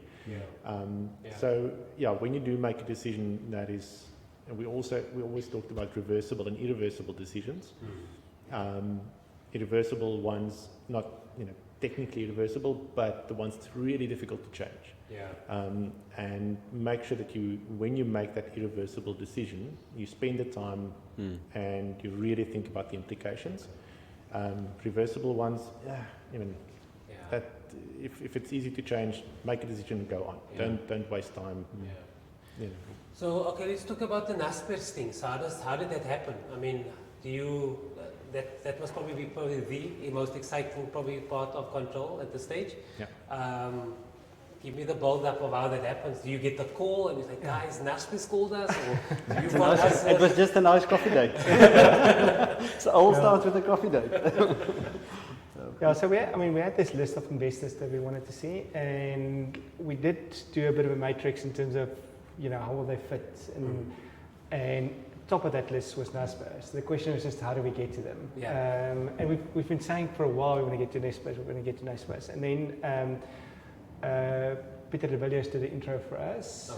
So when you do make a decision that is, and we always talked about reversible and irreversible decisions. Irreversible ones, not technically reversible, but the ones that's really difficult to change. Yeah. And make sure that when you make that irreversible decision, you spend the time and you really think about the implications. Reversible ones, that if it's easy to change, make a decision and go on. Yeah. Don't waste time. Yeah. So okay, let's talk about the Naspers thing. So how did that happen? I mean, that must probably be the most exciting part of Ctrl at this stage. Yeah. Give me the build up of how that happens. Do you get the call and you say, guys, Naspers called us? Or do you want us? It was just a nice coffee date. So all starts with a coffee date. Yeah, so we had this list of investors that we wanted to see, and we did do a bit of a matrix in terms of, how will they fit, and top of that list was Naspers. So the question was just how do we get to them? Yeah. And we've been saying for a while we want to get to Naspers, and then Peter de Villiers did the intro for us,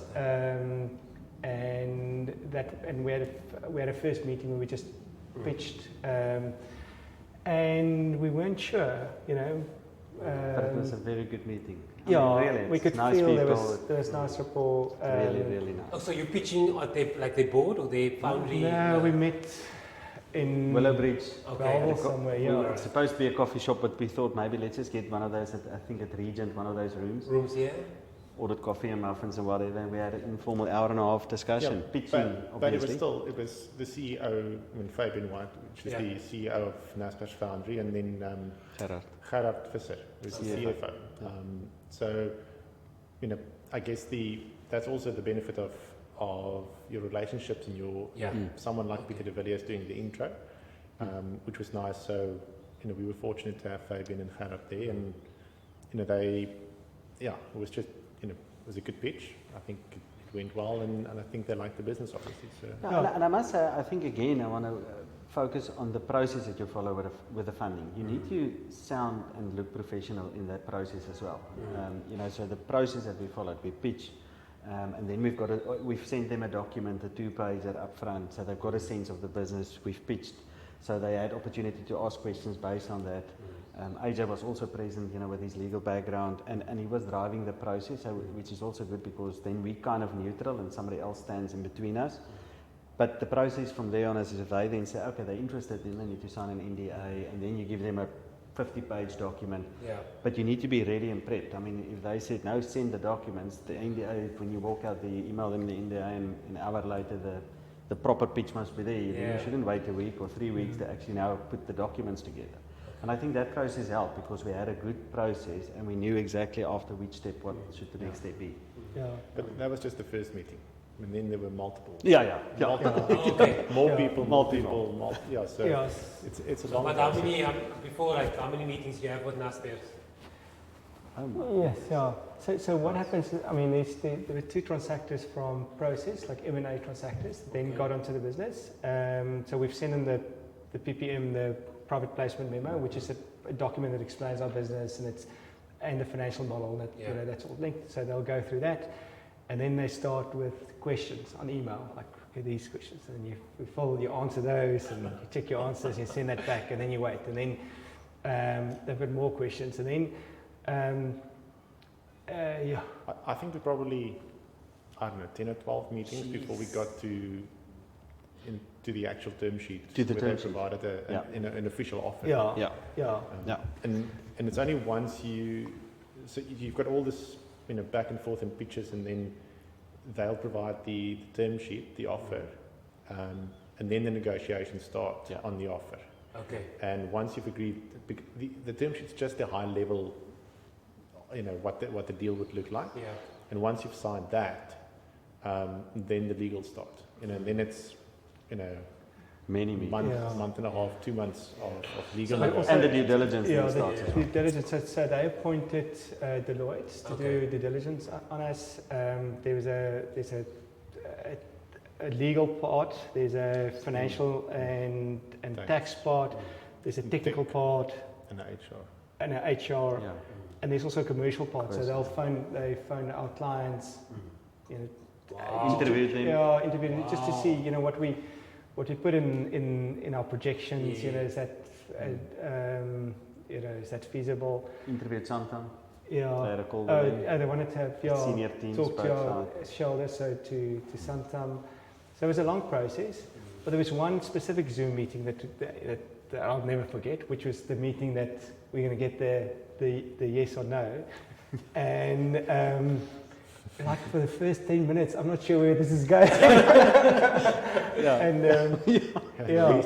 and we had a first meeting where we just pitched. And we weren't sure, But it was a very good meeting. Really, we could nice feel people. there was nice rapport. Really nice. Oh, so you're pitching at their board or their foundry? No, we met in Willowbridge. Paarl somewhere. Yeah, It's supposed to be a coffee shop, but we thought maybe let's just get one of those, I think at Regent, one of those rooms. Rooms, yeah. Ordered coffee and muffins and whatever, and we had an informal hour and a half discussion, pitching, but obviously. it was the CEO, Fabian White, which is the CEO of Naspers Foundry, and then Gerard Visser, who's the CFO. So, I guess that's also the benefit of your relationships and your someone like Peter de Villiers doing the intro, which was nice. So, we were fortunate to have Fabian and Gerard there, and it was just. It was a good pitch. I think it went well, and I think they liked the business, obviously. So. And I must say, I think again, I want to focus on the process that you follow with the funding. You need to sound and look professional in that process as well. So the process that we followed, we pitch, and then we've sent them a document, a 2-pager up front, so they've got a sense of the business. We've pitched, so they had opportunity to ask questions based on that. AJ was also present, with his legal background, and he was driving the process, which is also good because then we kind of neutral and somebody else stands in between us. But the process from there on is if they then say, okay, they're interested, then they need to sign an NDA, and then you give them a 50-page document. Yeah. But you need to be ready and prepped. I mean, if they said, no, send the documents, the NDA, when you walk out, they email them the NDA, and an hour later the proper pitch must be there. Then you shouldn't wait a week or 3 weeks to actually now put the documents together. And I think that process helped because we had a good process and we knew exactly after which step what should the next step be. Yeah. But that was just the first meeting. And then there were multiple. More people. So it's a long But process. how many meetings do you have with Naspers? Yes, yeah. So what happens? There were 2 transactors from Process, like M&A transactors, then got onto the business. So we've sent them the PPM, the private placement memo, which is a document that explains our business and the financial model that that's all linked. So they'll go through that, and then they start with questions on email, like these questions, and you answer those, and you check your answers, you send that back, and then you wait, and then they've got more questions, and then I think we probably 10 or 12 meetings before we got to the actual term sheet. To the where term they sheet. provided an official offer. Yeah. And it's only once you've got all this back and forth and pitches, and then they'll provide the term sheet, the offer, and then the negotiations start on the offer. Okay. And once you've agreed, the term sheet's just a high level, what the deal would look like. Yeah. And once you've signed that, then the legal start. And then it's many meetings. month and a half, 2 months of legal. And the due diligence then the starts as due well. diligence. So they appointed Deloitte to do due diligence on us. There's a legal part, there's a financial and tax part, there's a technical part, And HR. and an HR, Yeah. and there's also a commercial part. So they phone our clients, Interview them. interview them just to see, what we put in our projections. Yeah. Is that is that feasible? Interviewed sometime. Yeah. They had a call Oh, with them. they wanted to have Senior teams, talk to both your sides. shoulder, so to Santam. So it was a long process, but there was one specific Zoom meeting that I'll never forget, which was the meeting that we're going to get the yes or no, and. Like for the first 10 minutes, I'm not sure where this is going. And yeah, I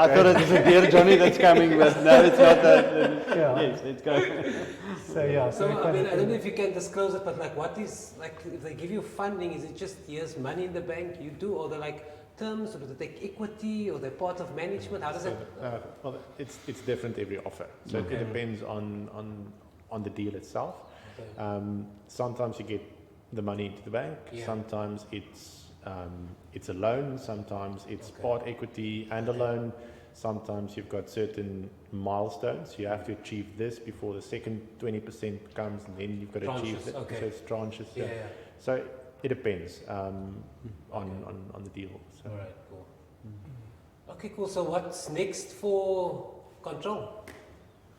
thought it was a Dear Johnny that's coming, but no, it's not that. Yeah. Yes, let's go. So yeah. So I mean, I don't know if you can disclose it, but like, what is like if they give you funding? Is it just here's money in the bank you do, or they're like terms, or do they take equity, or they're part of management? How does it? Well, it's different every offer. So it depends on the deal itself. Okay. Sometimes you get the money into the bank. Yeah. Sometimes it's a loan. Sometimes it's part equity and a loan. Sometimes you've got certain milestones. You have to achieve this before the second 20% comes, and then you've got to achieve it. Okay. So it's tranches. Yeah. So it depends on the deal. So. All right. Cool. Okay. Cool. So what's next for Control?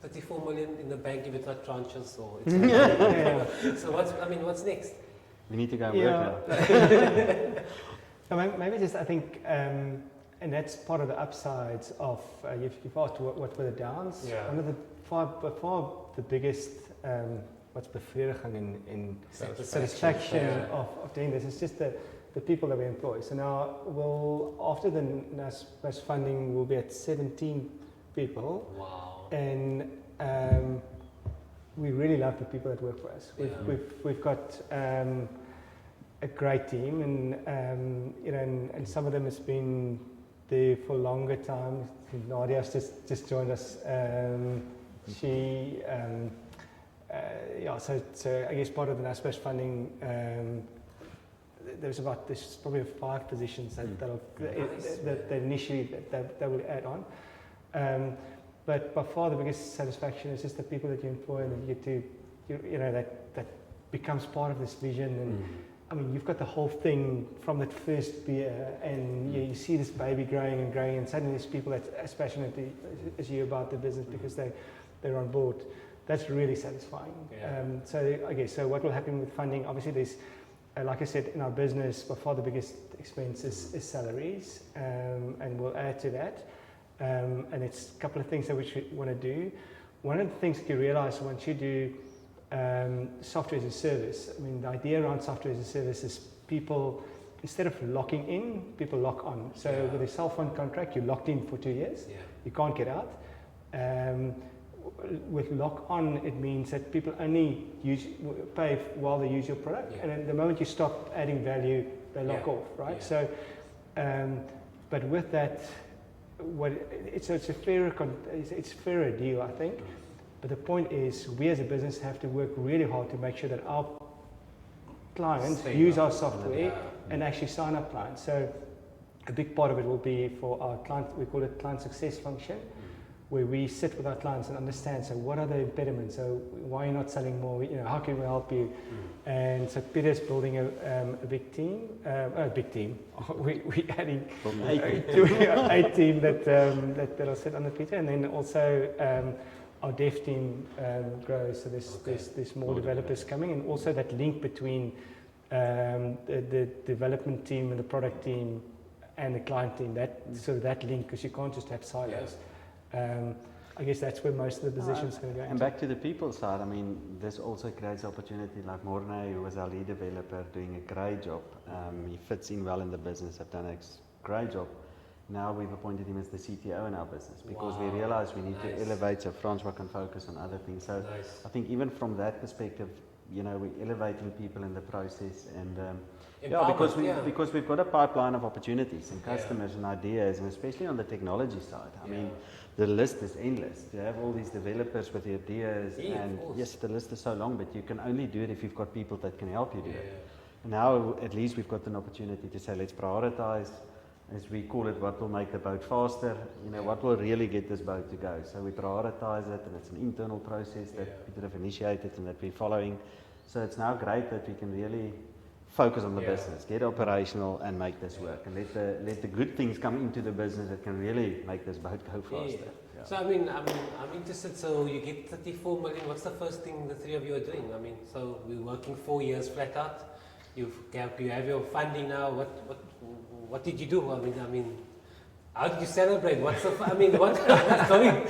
34 million in the bank if it's not tranches, or it's so what's next? We need to go and work now. So maybe just I think, and that's part of the upsides of you've asked what were the downs. Yeah. One of the far the biggest what's bevrediging in satisfaction of doing this is just the people that we employ. So now after the NASPAS funding we'll be at 17 people. Wow. And we really love the people that work for us. We've got a great team, and and some of them has been there for a longer time. Nadia's just joined us. She so I guess part of the NASPAS funding. There's probably 5 positions that initially that will add on. But by far the biggest satisfaction is just the people that you employ and that you get to, that becomes part of this vision. And I mean, you've got the whole thing from that first beer, and you see this baby growing, and suddenly there's people that's as passionate as you about the business because they're on board. That's really satisfying. Yeah. So what will happen with funding? Obviously, there's, like I said, in our business, by far the biggest expense is salaries, and we'll add to that. And it's a couple of things that we want to do. One of the things that you realize once you do software as a service, I mean, the idea around software as a service is people, instead of locking in, people lock on. So with a cell phone contract, you're locked in for 2 years. Yeah. You can't get out. With lock on, it means that people only pay while they use your product. And then the moment you stop adding value, they lock off, right? Yeah. So, but with that, it's a fairer deal, I think. But the point is, we as a business have to work really hard to make sure that our clients use our software and actually sign up clients. So a big part of it will be for our client, we call it client success function, where we sit with our clients and understand, so what are the impediments? So why are you not selling more? How can we help you? And so Peter's building a big team. We're adding a team that'll sit under Peter, and then also our dev team grows. So there's more developers coming, and also that link between the development team and the product team and the client team. That link, because you can't just have silos. I guess that's where most of the positions are going to go. And back to the people side, I mean, this also creates opportunity. Like Morne, who was our lead developer, doing a great job. He fits in well in the business, have done a great job. Now we've appointed him as the CTO in our business because we realize we need to elevate so Francois can focus on other things. So I think even from that perspective, we're elevating people in the process, and because we've got a pipeline of opportunities and customers and ideas, and especially on the technology side. I mean, the list is endless. You have all these developers with ideas, and yes, the list is so long, but you can only do it if you've got people that can help you do it. Now, at least we've got an opportunity to say, let's prioritize, as we call it, what will make the boat faster, what will really get this boat to go. So we prioritize it, and it's an internal process that we have initiated and that we're following. So it's now great that we can really focus on the Yeah. business, get operational and make this work, and let the good things come into the business that can really make this boat go faster. Yeah. So I'm interested. So you get 34 million. What's the first thing the three of you are doing? I mean, so we're working 4 years flat out. You have your funding now. What did you do? I mean, how did you celebrate? What's what's going?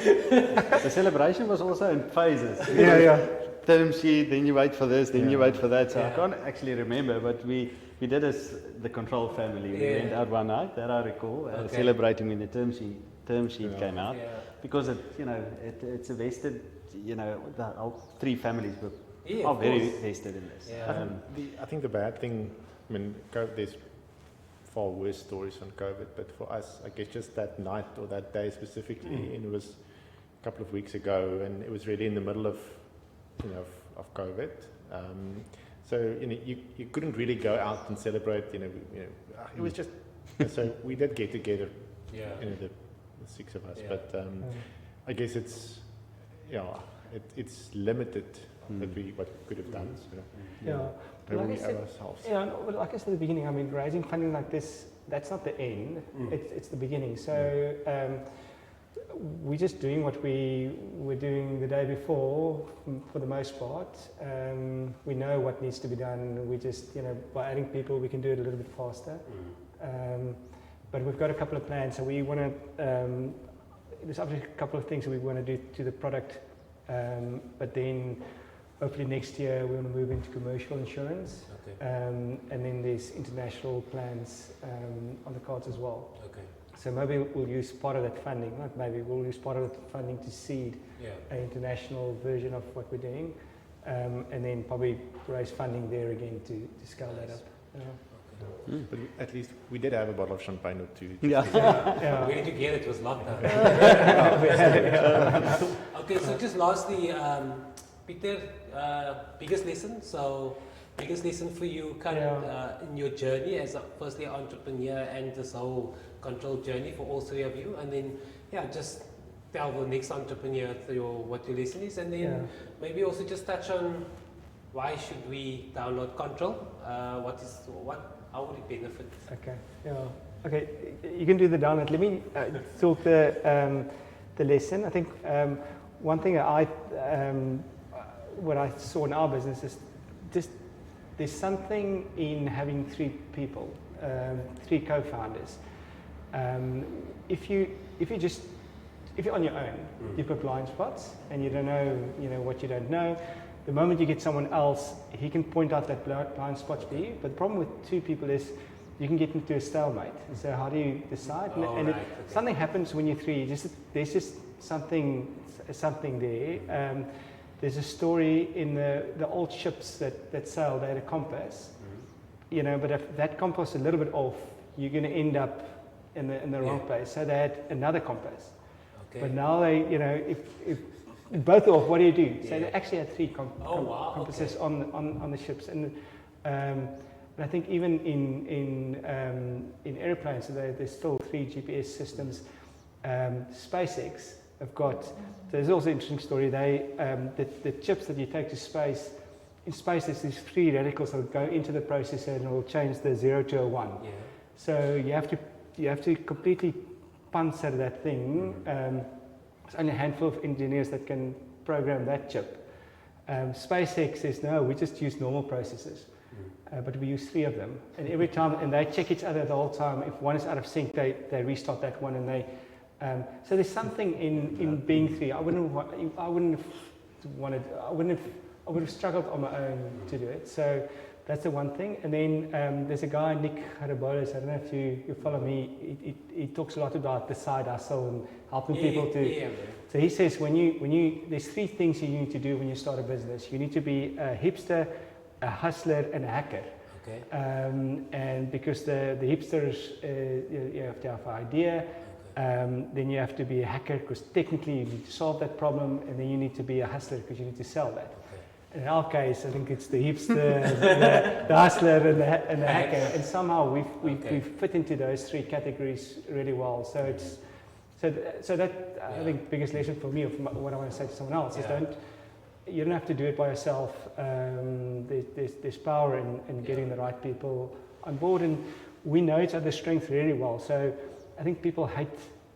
The celebration was also in phases. Yeah. Term sheet, then you wait for this, then you wait for that. So I Yeah. can't actually remember, but we did as the Control family. We Yeah. went out one night, that I recall, Okay. celebrating when the term sheet came out, Yeah. because it's a vested, the whole three families were Yeah, are of very course. vested in this. Yeah. I think the bad thing, I mean, there's far worse stories on COVID, but for us, I guess just that night or that day specifically, and it was a couple of weeks ago, and it was really in the middle of COVID. So you couldn't really go out and celebrate. It was just so we did get together. Yeah. The six of us, Yeah. but I guess it's it's limited what we could have done. So Yeah. maybe Like I we said- owe ourselves. Yeah, no, but like I said at the beginning, I mean, raising funding like this, that's not the end, it's the beginning. So we're just doing what we were doing the day before, for the most part. We know what needs to be done. We just, by adding people, we can do it a little bit faster. But we've got a couple of plans. So we want to, there's obviously a couple of things that we want to do to the product, but then hopefully next year we want to move into commercial insurance. Okay. And then there's international plans on the cards as well. Okay. So maybe we'll use part of that funding, not maybe, we'll use part of that funding to seed Yeah. an international version of what we're doing, and then probably raise funding there again to scale that up. Yeah. But at least we did have a bottle of champagne or two. Yeah. Yeah. Where did you get it? It was lockdown. We had it, yeah. Okay, so just lastly, Peter, biggest lesson. So, biggest lesson for you in your journey as firstly an entrepreneur and this whole Control journey for all three of you, and then just tell the next entrepreneur what your lesson is, and then maybe also just touch on why should we download Ctrl? How would it benefit? Okay. Yeah. Okay. You can do the download. Let me talk the lesson. I think one thing what I saw in our business is just there's something in having three people, three co-founders. If you're on your own, you've got blind spots and you don't know, what you don't know. The moment you get someone else, he can point out that blind spots for you. But the problem with two people is you can get into a stalemate. So how do you decide? Something happens when you're three. There's just something there. There's a story in the old ships that sailed. They had a compass, but if that compass is a little bit off, you're going to end up in the wrong place. So they had another compass. Okay. But now they, if both are off, what do you do? So they actually had three compasses on the ships, and I think even in airplanes, so there's still 3 GPS systems. SpaceX have got. There's also an interesting story. The chips that you take to space. In space, there's these free radicals that will go into the processor and it will change the 0 to a 1. Yeah. So you have to completely punch at that thing. There's only a handful of engineers that can program that chip. SpaceX says no, we just use normal processors, but we use 3 of them. And every time, and they check each other the whole time. If one is out of sync, they restart that one, and they. So there's something in being 3. I would have struggled on my own to do it. So that's the one thing. And then there's a guy, Nick Harabolas, I don't know if you follow me, he talks a lot about the side hustle and helping people to... Yeah. So he says there's 3 things you need to do when you start a business. You need to be a hipster, a hustler, and a hacker. Okay. And because the hipsters, you have to have an idea. Then you have to be a hacker because technically you need to solve that problem, and then you need to be a hustler because you need to sell that. In our case, I think it's the hipster, the hustler, and the hacker, and somehow we've fit into those 3 categories really well. So so that I think biggest lesson for me, of what I want to say to someone else, is you don't have to do it by yourself. There's power in getting the right people on board, and we know each other's strength really well. So I think people hate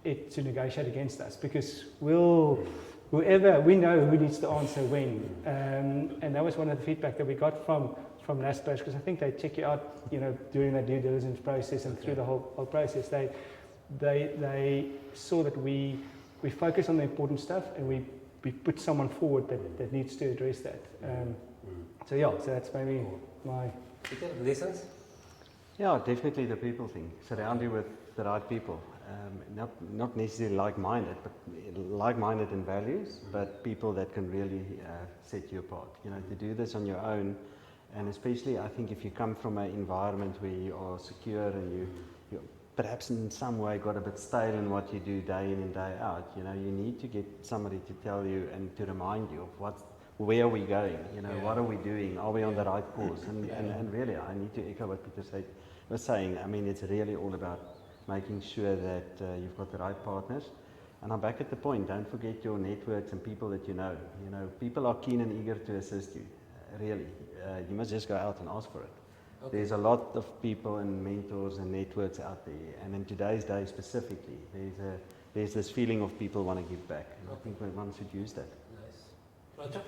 it to negotiate against us, because whoever we know who needs to answer when, and that was one of the feedback that we got from Naspers, because I think they check you out, during the due diligence process and through the whole process. They saw that we focus on the important stuff, and we put someone forward that needs to address that. So that's maybe my Lessons? Yeah, definitely the people thing. Surround you with the right people. Not necessarily like-minded, but like-minded in values, but people that can really set you apart. To do this on your own, and especially I think if you come from an environment where you are secure and you perhaps in some way got a bit stale in what you do day in and day out, you need to get somebody to tell you and to remind you of where are we going, what are we doing, are we on the right course? And really, I need to echo what Peter was saying. I mean, it's really all about making sure that you've got the right partners. And I'm back at the point, don't forget your networks and people that you know. People are keen and eager to assist you, really. You must just go out and ask for it. Okay. There's a lot of people and mentors and networks out there, and in today's day specifically, there's this feeling of people want to give back, and I think one should use that. Nice. Roger?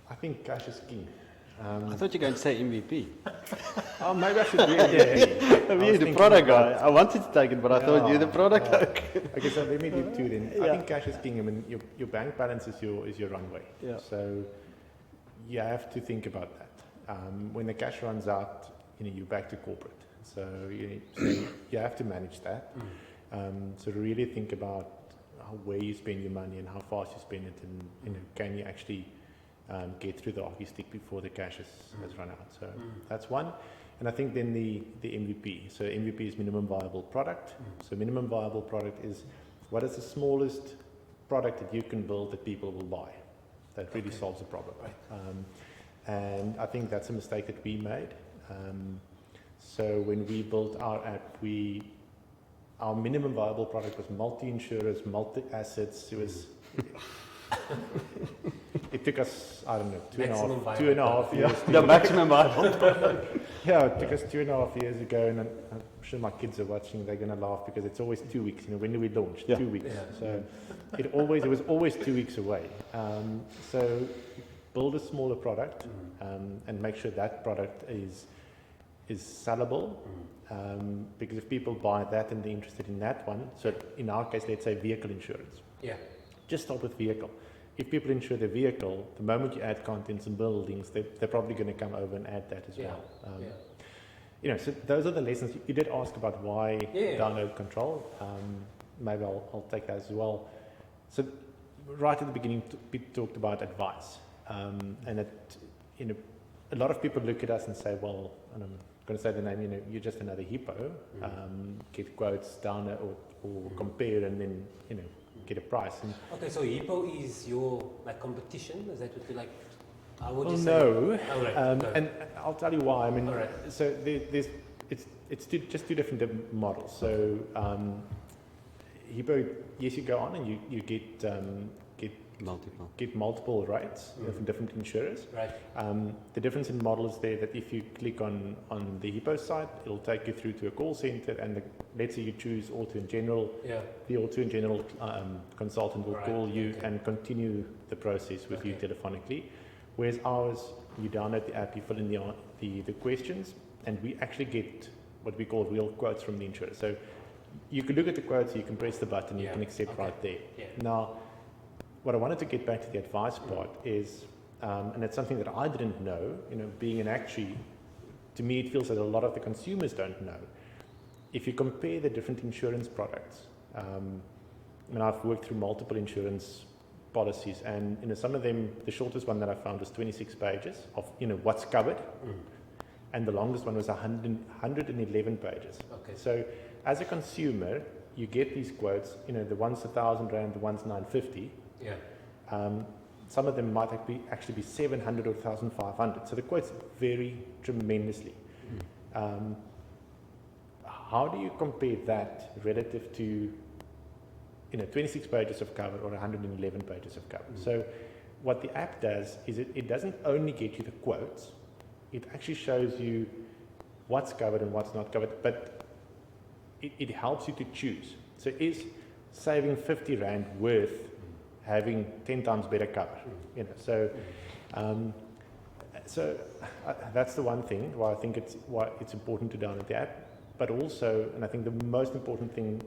I think cash is king. I thought you were going to say MVP. Oh, maybe I should really. You're the product guy. I wanted to take it, but I thought you're the product guy. Okay, so let me do two then. I think cash is king. I mean, your bank balance is your runway. Yeah. So you have to think about that. When the cash runs out, you're back to corporate. So you have to manage that. So really think about where you spend your money and how fast you spend it, and can you actually get through the hockey stick before the cash has run out. So that's one. And I think then the MVP. So MVP is minimum viable product. So minimum viable product is what is the smallest product that you can build that people will buy. That really solves the problem. Right. And I think that's a mistake that we made. So when we built our app, our minimum viable product was multi-insurers, multi-assets. It was... It took us, I don't know, two and a half years. The maximum viable product. Yeah, it took us 2.5 years ago, and I'm sure my kids are watching, they're going to laugh because it's always 2 weeks. When do we launch? Yeah. 2 weeks. Yeah. So it was always 2 weeks away. So build a smaller product and make sure that product is sellable. Because if people buy that and they're interested in that one, so in our case, let's say vehicle insurance. Yeah. Just start with vehicle. If people insure their vehicle, the moment you add contents and buildings, they're probably going to come over and add that as well. So those are the lessons. You did ask about why download control. Maybe I'll take that as well. So right at the beginning, we talked about advice. And a lot of people look at us and say, well, and I'm going to say the name, you're just another hippo. Get quotes, download or compare, and then, get a price. Okay, so Hippo is your competition? Is that what you like? How would you say? No. Oh, right. And I'll tell you why. I mean, right. So it's just two different models. So Hippo, yes, you go on and you get multiple rates from different insurers. Right. The difference in model is there that if you click on the Hippo site, it'll take you through to a call center, and let's say you choose Auto and General. Yeah. The Auto and General consultant will call you and continue the process with you telephonically. Whereas ours, you download the app, you fill in the questions, and we actually get what we call real quotes from the insurer. So you can look at the quotes, you can press the button, you can accept right there. Yeah. Now, what I wanted to get back to the advice part is, and it's something that I didn't know, being an actuary, to me it feels that a lot of the consumers don't know. If you compare the different insurance products, I've worked through multiple insurance policies, and some of them, the shortest one that I found was 26 pages of what's covered, and the longest one was 111 pages. Okay. So as a consumer, you get these quotes, the one's 1,000 rand, the one's 950. Yeah. Some of them might actually be 700 or 1,500. So the quotes vary tremendously. How do you compare that relative to, 26 pages of cover or 111 pages of cover. So what the app does is it doesn't only get you the quotes, it actually shows you what's covered and what's not covered, but it helps you to choose. So is saving 50 Rand worth having 10 times better cover? So that's the one thing why I think why it's important to download the app. But also, and I think the most important thing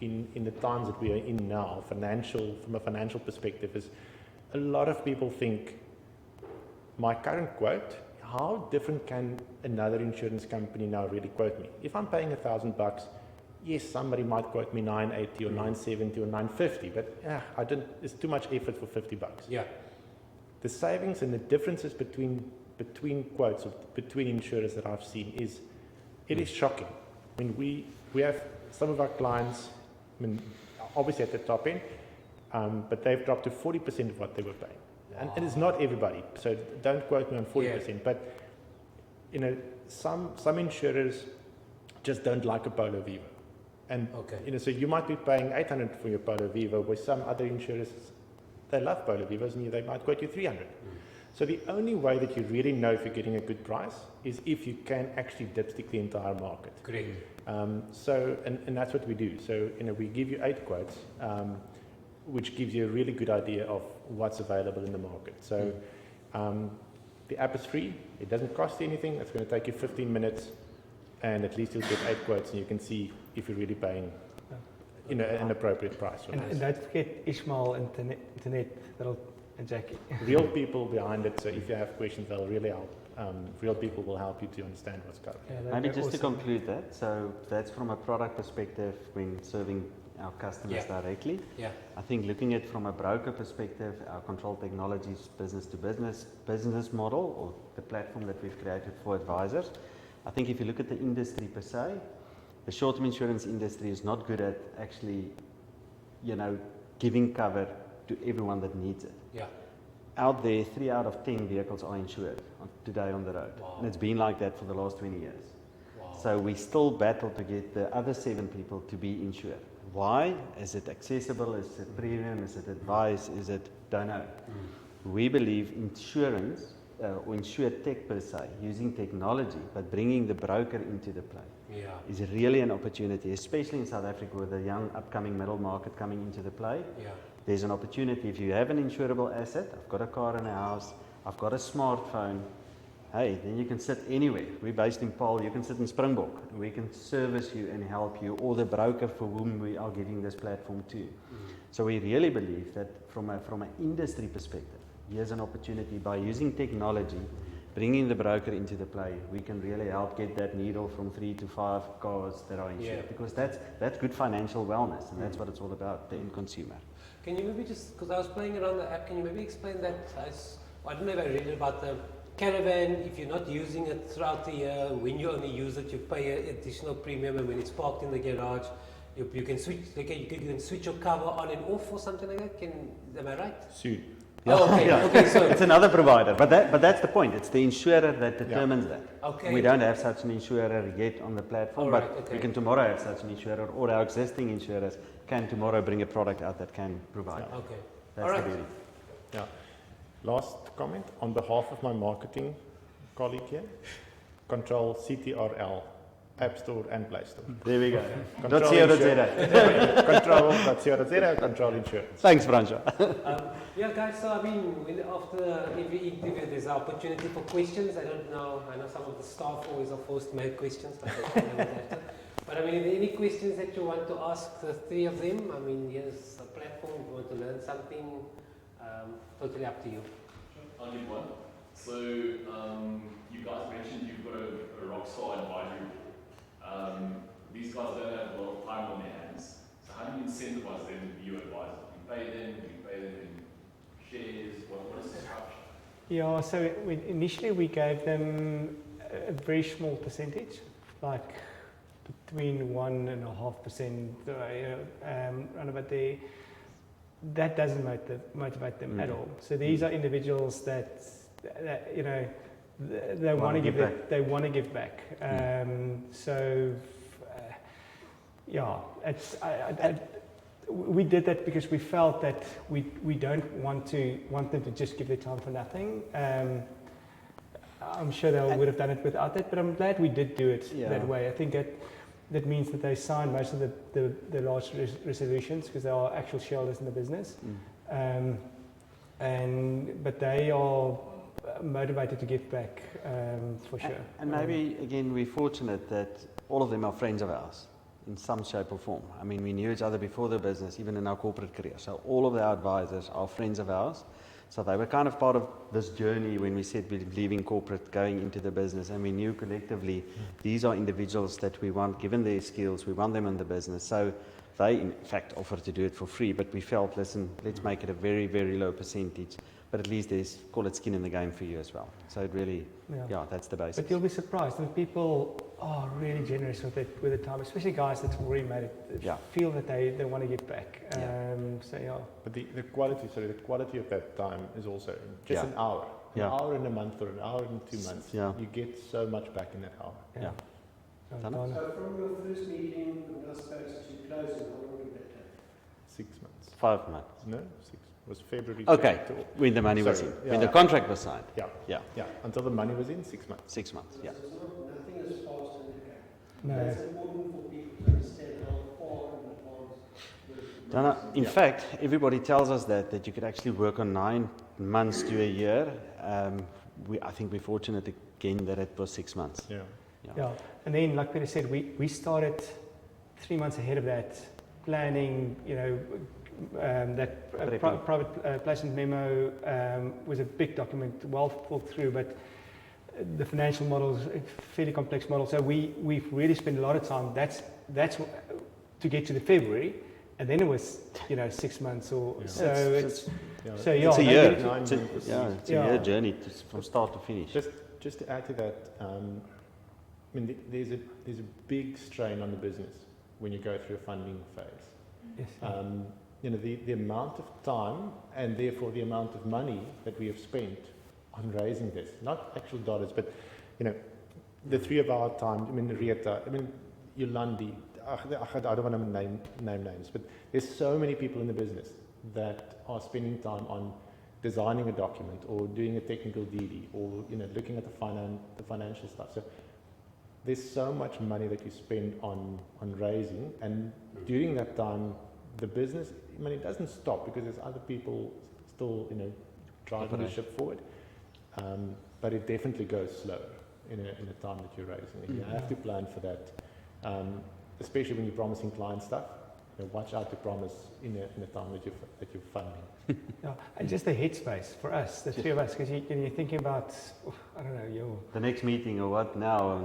in the times that we are in now, from a financial perspective, is a lot of people think, my current quote, how different can another insurance company now really quote me? If I'm paying $1,000, yes, somebody might quote me 980 or 970 or 950, but it's too much effort for $50. Yeah. The savings and the differences between quotes between insurers that I've seen is shocking. I mean, we have some of our clients, obviously at the top end, but they've dropped to 40% of what they were paying. Wow. And it's not everybody, so don't quote me on 40%. Yeah. But some insurers just don't like a Polo Vivo, and so you might be paying 800 for your Polo Vivo, where some other insurers, they love Polo Vivos, and they might quote you 300. So the only way that you really know if you're getting a good price is if you can actually dipstick the entire market. Correct. And that's what we do. So we give you 8 quotes, which gives you a really good idea of what's available in the market. So the app is free. It doesn't cost you anything. It's going to take you 15 minutes, and at least you'll get 8 quotes, and you can see if you're really paying an appropriate price. And don't forget Ishmael Internet, and Jackie. Real people behind it, so if you have questions, they'll really help. Real people will help you to understand what's covered. Yeah, maybe just to conclude that, so that's from a product perspective when serving our customers directly. Yeah. I think looking at from a broker perspective, our Control Technologies business to business model, or the platform that we've created for advisors. I think if you look at the industry per se, the short-term insurance industry is not good at actually, giving cover to everyone that needs it. Yeah. Out there, 3 out of 10 vehicles are insured today on the road. Wow. And it's been like that for the last 20 years. Wow. So we still battle to get the other 7 people to be insured. Why? Is it accessible? Is it premium? Is it advice? Is it, don't know. We believe insurance, or insurtech per se, using technology, but bringing the broker into the play, is really an opportunity, especially in South Africa with the young upcoming middle market coming into the play. Yeah. There's an opportunity. If you have an insurable asset, I've got a car in a house, I've got a smartphone, hey, then you can sit anywhere. We're based in Paarl, you can sit in Springbok. We can service you and help you, or the broker for whom we are giving this platform to. So we really believe that from an industry perspective, here's an opportunity by using technology, bringing the broker into the play, we can really help get that needle from 3 to 5 cars that are insured, because that's good financial wellness, and that's what it's all about, the end consumer. Can you maybe just, because I was playing around the app, can you maybe explain that? I don't know if I read about the caravan. If you're not using it throughout the year, when you only use it, you pay an additional premium, and when it's parked in the garage, you can switch. You can switch your cover on and off or something like that. Am I right? Soon. Yeah. Oh, okay. Yeah. Okay, so it's another provider, but that's the point. It's the insurer that determines that. Okay. We don't have such an insurer yet on the platform, but we can tomorrow have such an insurer, or our existing insurers can tomorrow bring a product out that can provide. Yeah. Okay. That's the beauty. Yeah. Last comment on behalf of my marketing colleague here. Control CTRL. App Store and Play Store. There we go. Control.co.za. Control.co.za. Control Insurance. Thanks, Fransha. Yeah, guys. So I mean, after every interview, there's an opportunity for questions. I don't know. I know some of the staff always are forced to make questions, but they don't have to. But I mean, any questions that you want to ask the 3 of them? I mean, here's a platform. If you want to learn something, totally up to you. I'll give one. So you guys mentioned you've got a rockstar advisory board. These guys don't have a lot of time on their hands. So how do you incentivize them to be your advisor? Do you pay them? Do you pay them in shares? What is the structure? Yeah, so initially we gave them a very small percentage, like between 1.5%, around about there. That doesn't motivate them at all. So these are individuals that they want to give back. They want to give back. we did that because we felt that we don't want them to just give their time for nothing. I'm sure they would have done it without that, but I'm glad we did do it that way. I think that means that they signed most of the large resolutions because they are actual shareholders in the business. But they are motivated to give back for sure. And maybe, again, we're fortunate that all of them are friends of ours in some shape or form. I mean, we knew each other before the business, even in our corporate career. So all of our advisors are friends of ours. So they were kind of part of this journey when we said we're leaving corporate, going into the business, and we knew collectively these are individuals that we want, given their skills, we want them in the business. So they, in fact, offered to do it for free, but we felt, listen, let's make it a very, very low percentage, but at least there's, call it skin in the game for you as well. So it really, that's the basis. But you'll be surprised that people are really generous with the time, especially guys that's already made it, feel that they want to give back. But the quality of that time is also just an hour. An hour in a month or an hour in 2 months. You get so much back in that hour. So from your first meeting, I suppose, to closing, how long did that take? 6 months. 5 months. No, 6. It was February. Okay, when the money was in. When the contract was signed. Yeah. Until the money was in, 6 months. 6 months, So nothing is fast in the game. No. It's important for people to understand how far in advance. In fact, everybody tells us that you could actually work on 9 months to a year. I think we're fortunate again that it was 6 months. Yeah, and then, like Peter said, we started 3 months ahead of that, planning, that private placement memo was a big document, well thought through, but the financial model is a fairly complex model. So we've really spent a lot of time. That's to get to the February, and then it was 6 months or so. It's a year. It's a year journey from start to finish. Just to add to that, I mean, there's a big strain on the business when you go through a funding phase. Yes. The amount of time and therefore the amount of money that we have spent on raising this, not actual dollars, but the three of our time. I mean, Rieta, I mean, Yolandi. I don't want to name names, but there's so many people in the business that are spending time on designing a document or doing a technical DD or looking at the financial stuff. So there's so much money that you spend on raising, and during that time, the business, I mean, it doesn't stop because there's other people still, driving the ship forward. But it definitely goes slower in a time that you're raising. And you have to plan for that, especially when you're promising client stuff. Watch out to promise in a time that you're funding. And just the headspace for us, the three of us, because you're thinking about, the next meeting or what now,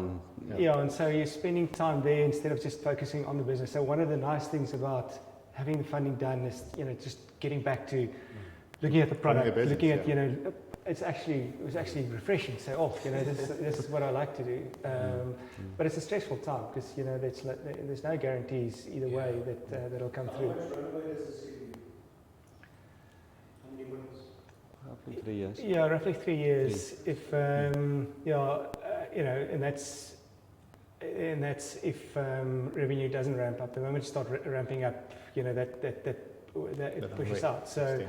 and so you're spending time there instead of just focusing on the business. So one of the nice things about having the funding done is, just getting back to looking at the product, looking at, it was actually refreshing. So, this is what I like to do. But it's a stressful time because, there's no guarantees either way that'll come through. How much runway does this give you? How many months? Roughly 3 years. Yeah, roughly 3 years. If, and that's if revenue doesn't ramp up. The moment you start ramping up, that pushes out. So,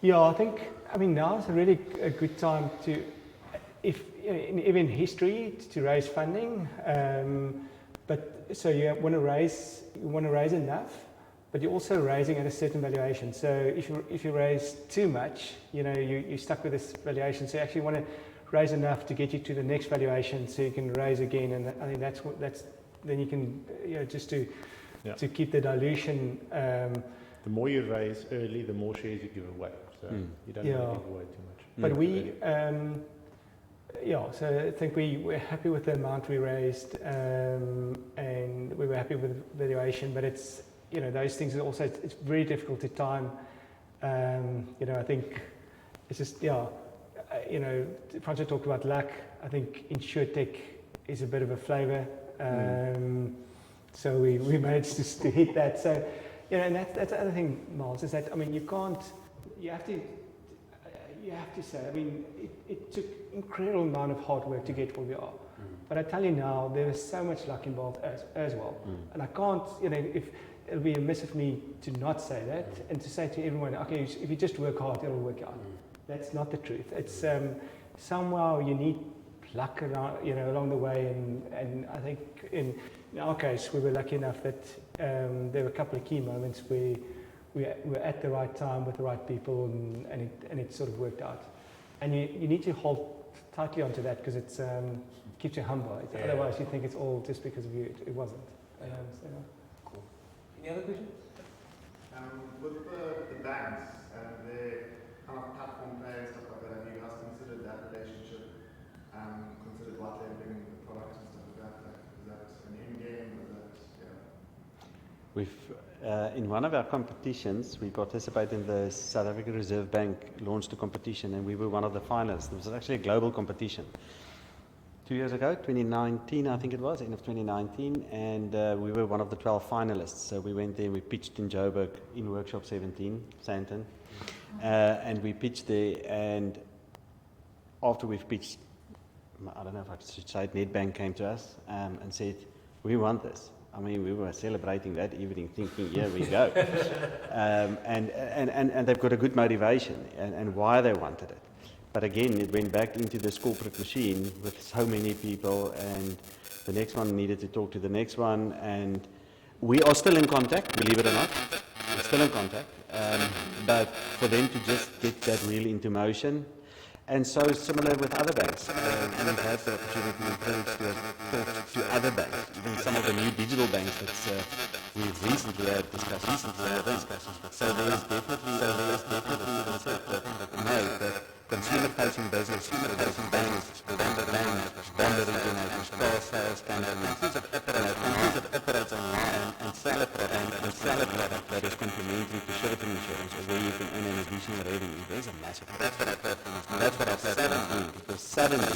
I think, now is a really a good time to, even in history, to raise funding. But so you want to raise enough, but you're also raising at a certain valuation. So if you raise too much, you're stuck with this valuation. So you actually want to raise enough to get you to the next valuation, so you can raise again. And I think that's then you can just to keep the dilution. The more you raise early, the more shares you give away. So you don't want to give away too much. But we, so I think we're happy with the amount we raised, and we were happy with the valuation. But it's, those things are also, it's very difficult to time. I think it's just, Francois talked about luck. I think InsurTech is a bit of a flavour. So we managed to hit that. So, and that's the other thing, Miles, is that, you have to say, it took incredible amount of hard work to get where we are. But I tell you now, there is so much luck involved as well. And I can't, it'll be amiss of me to not say that and to say to everyone, okay, if you just work hard, it'll work out. That's not the truth. It's somehow you need luck around, along the way, and I think in our case we were lucky enough that there were a couple of key moments where we were at the right time with the right people, and it sort of worked out. And you need to hold tightly onto that because it keeps you humble. Otherwise, you think it's all just because of you. It wasn't. Cool. Any other questions? With the banks and their kind of platform play and stuff like that, have you guys considered that relationship? Considered white labeling the products and stuff like that? Is that an end game? We've in one of our competitions, we participated in the South African Reserve Bank launched a competition, and we were one of the finalists. It was actually a global competition. 2 years ago, 2019, I think it was, end of 2019, and we were one of the 12 finalists. So we went there and we pitched in Joburg in Workshop 17, Sandton, and we pitched there, and after we've pitched, I don't know if I should say it, Nedbank came to us and said, we want this. I mean, we were celebrating that evening thinking, here we go. And they've got a good motivation and why they wanted it. But again, it went back into this corporate machine with so many people, and the next one needed to talk to the next one, and we are still in contact, believe it or not. We're still in contact. But for them to just get that really into motion, and so similar with other banks. We've had the opportunity and privilege to talk to other banks, even some of the new digital banks that we've recently had discussions. So there's definitely the concept that consumer-facing business, banks, bond originators, car sales companies, and sell a product that is complementary to short-term insurance, or where you can earn an additional revenue. There's a massive that's what I've said, because suddenly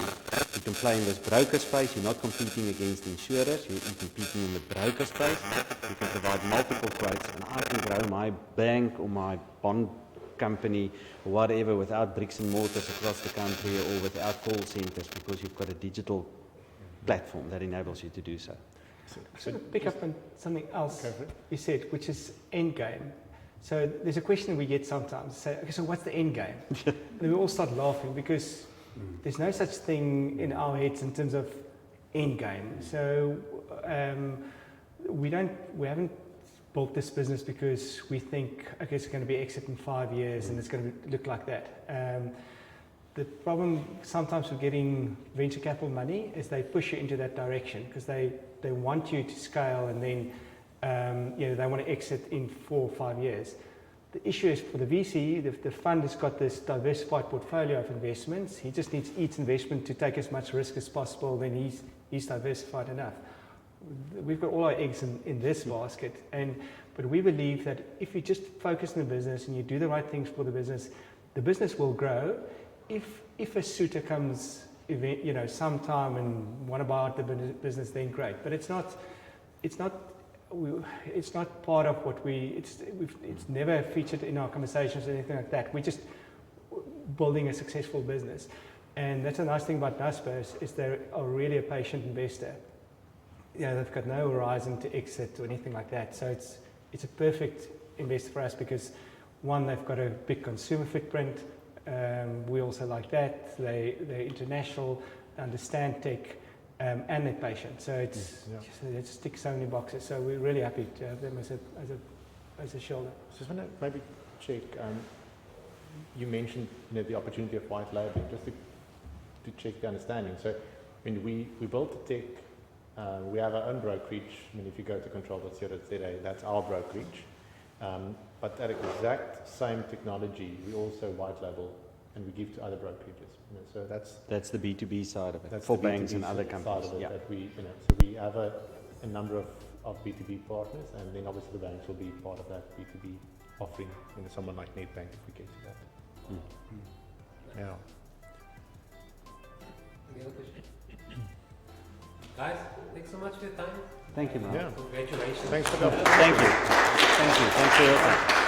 you can play in this broker space. You're not competing against insurers, you're competing in the broker space. You can provide multiple quotes, and I can grow my bank or my bond company or whatever without bricks and mortars across the country or without call centers, because you've got a digital platform that enables you to do so. So to pick up on something else you said, which is end game. So there's a question we get sometimes, say, okay, so what's the end game? And we all start laughing because there's no such thing in our heads in terms of end game. So we haven't built this business because we think, okay, it's going to be exit in 5 years and it's going to look like that. The problem sometimes with getting venture capital money is they push you into that direction because they want you to scale, and then they want to exit in 4 or 5 years. The issue is for the VC, the fund has got this diversified portfolio of investments. He just needs each investment to take as much risk as possible, then he's diversified enough. We've got all our eggs in this basket, but we believe that if you just focus on the business and you do the right things for the business will grow. If a suitor comes, sometime and want to buy out the business, then great. But it's not part of what it's never featured in our conversations or anything like that. We're just building a successful business, and that's a nice thing about Naspers is they are really a patient investor. They've got no horizon to exit or anything like that. So it's a perfect investor for us because one, they've got a big consumer footprint. We also like that. They're international, understand tech, and they're patient. So they just tick so many boxes. So we're really happy to have them as a shoulder. Just want to maybe check. You mentioned the opportunity of white labeling, just to check the understanding. So when we built the tech, we have our own brokerage. If you go to Ctrl.co.za, that's our brokerage. But that exact same technology, we also white label and we give to other brokerages. So that's the B2B side of it. That's for the banks B2B and other companies. Side of it that we, so we have a number of B2B partners, and then obviously the banks will be part of that B2B offering. Someone like Nedbank, if we get to that. Yeah. Any other questions? Guys, thanks so much for your time. Thank you, Mark. Yeah. Congratulations. Thanks for the Thank you. Thanks for your time.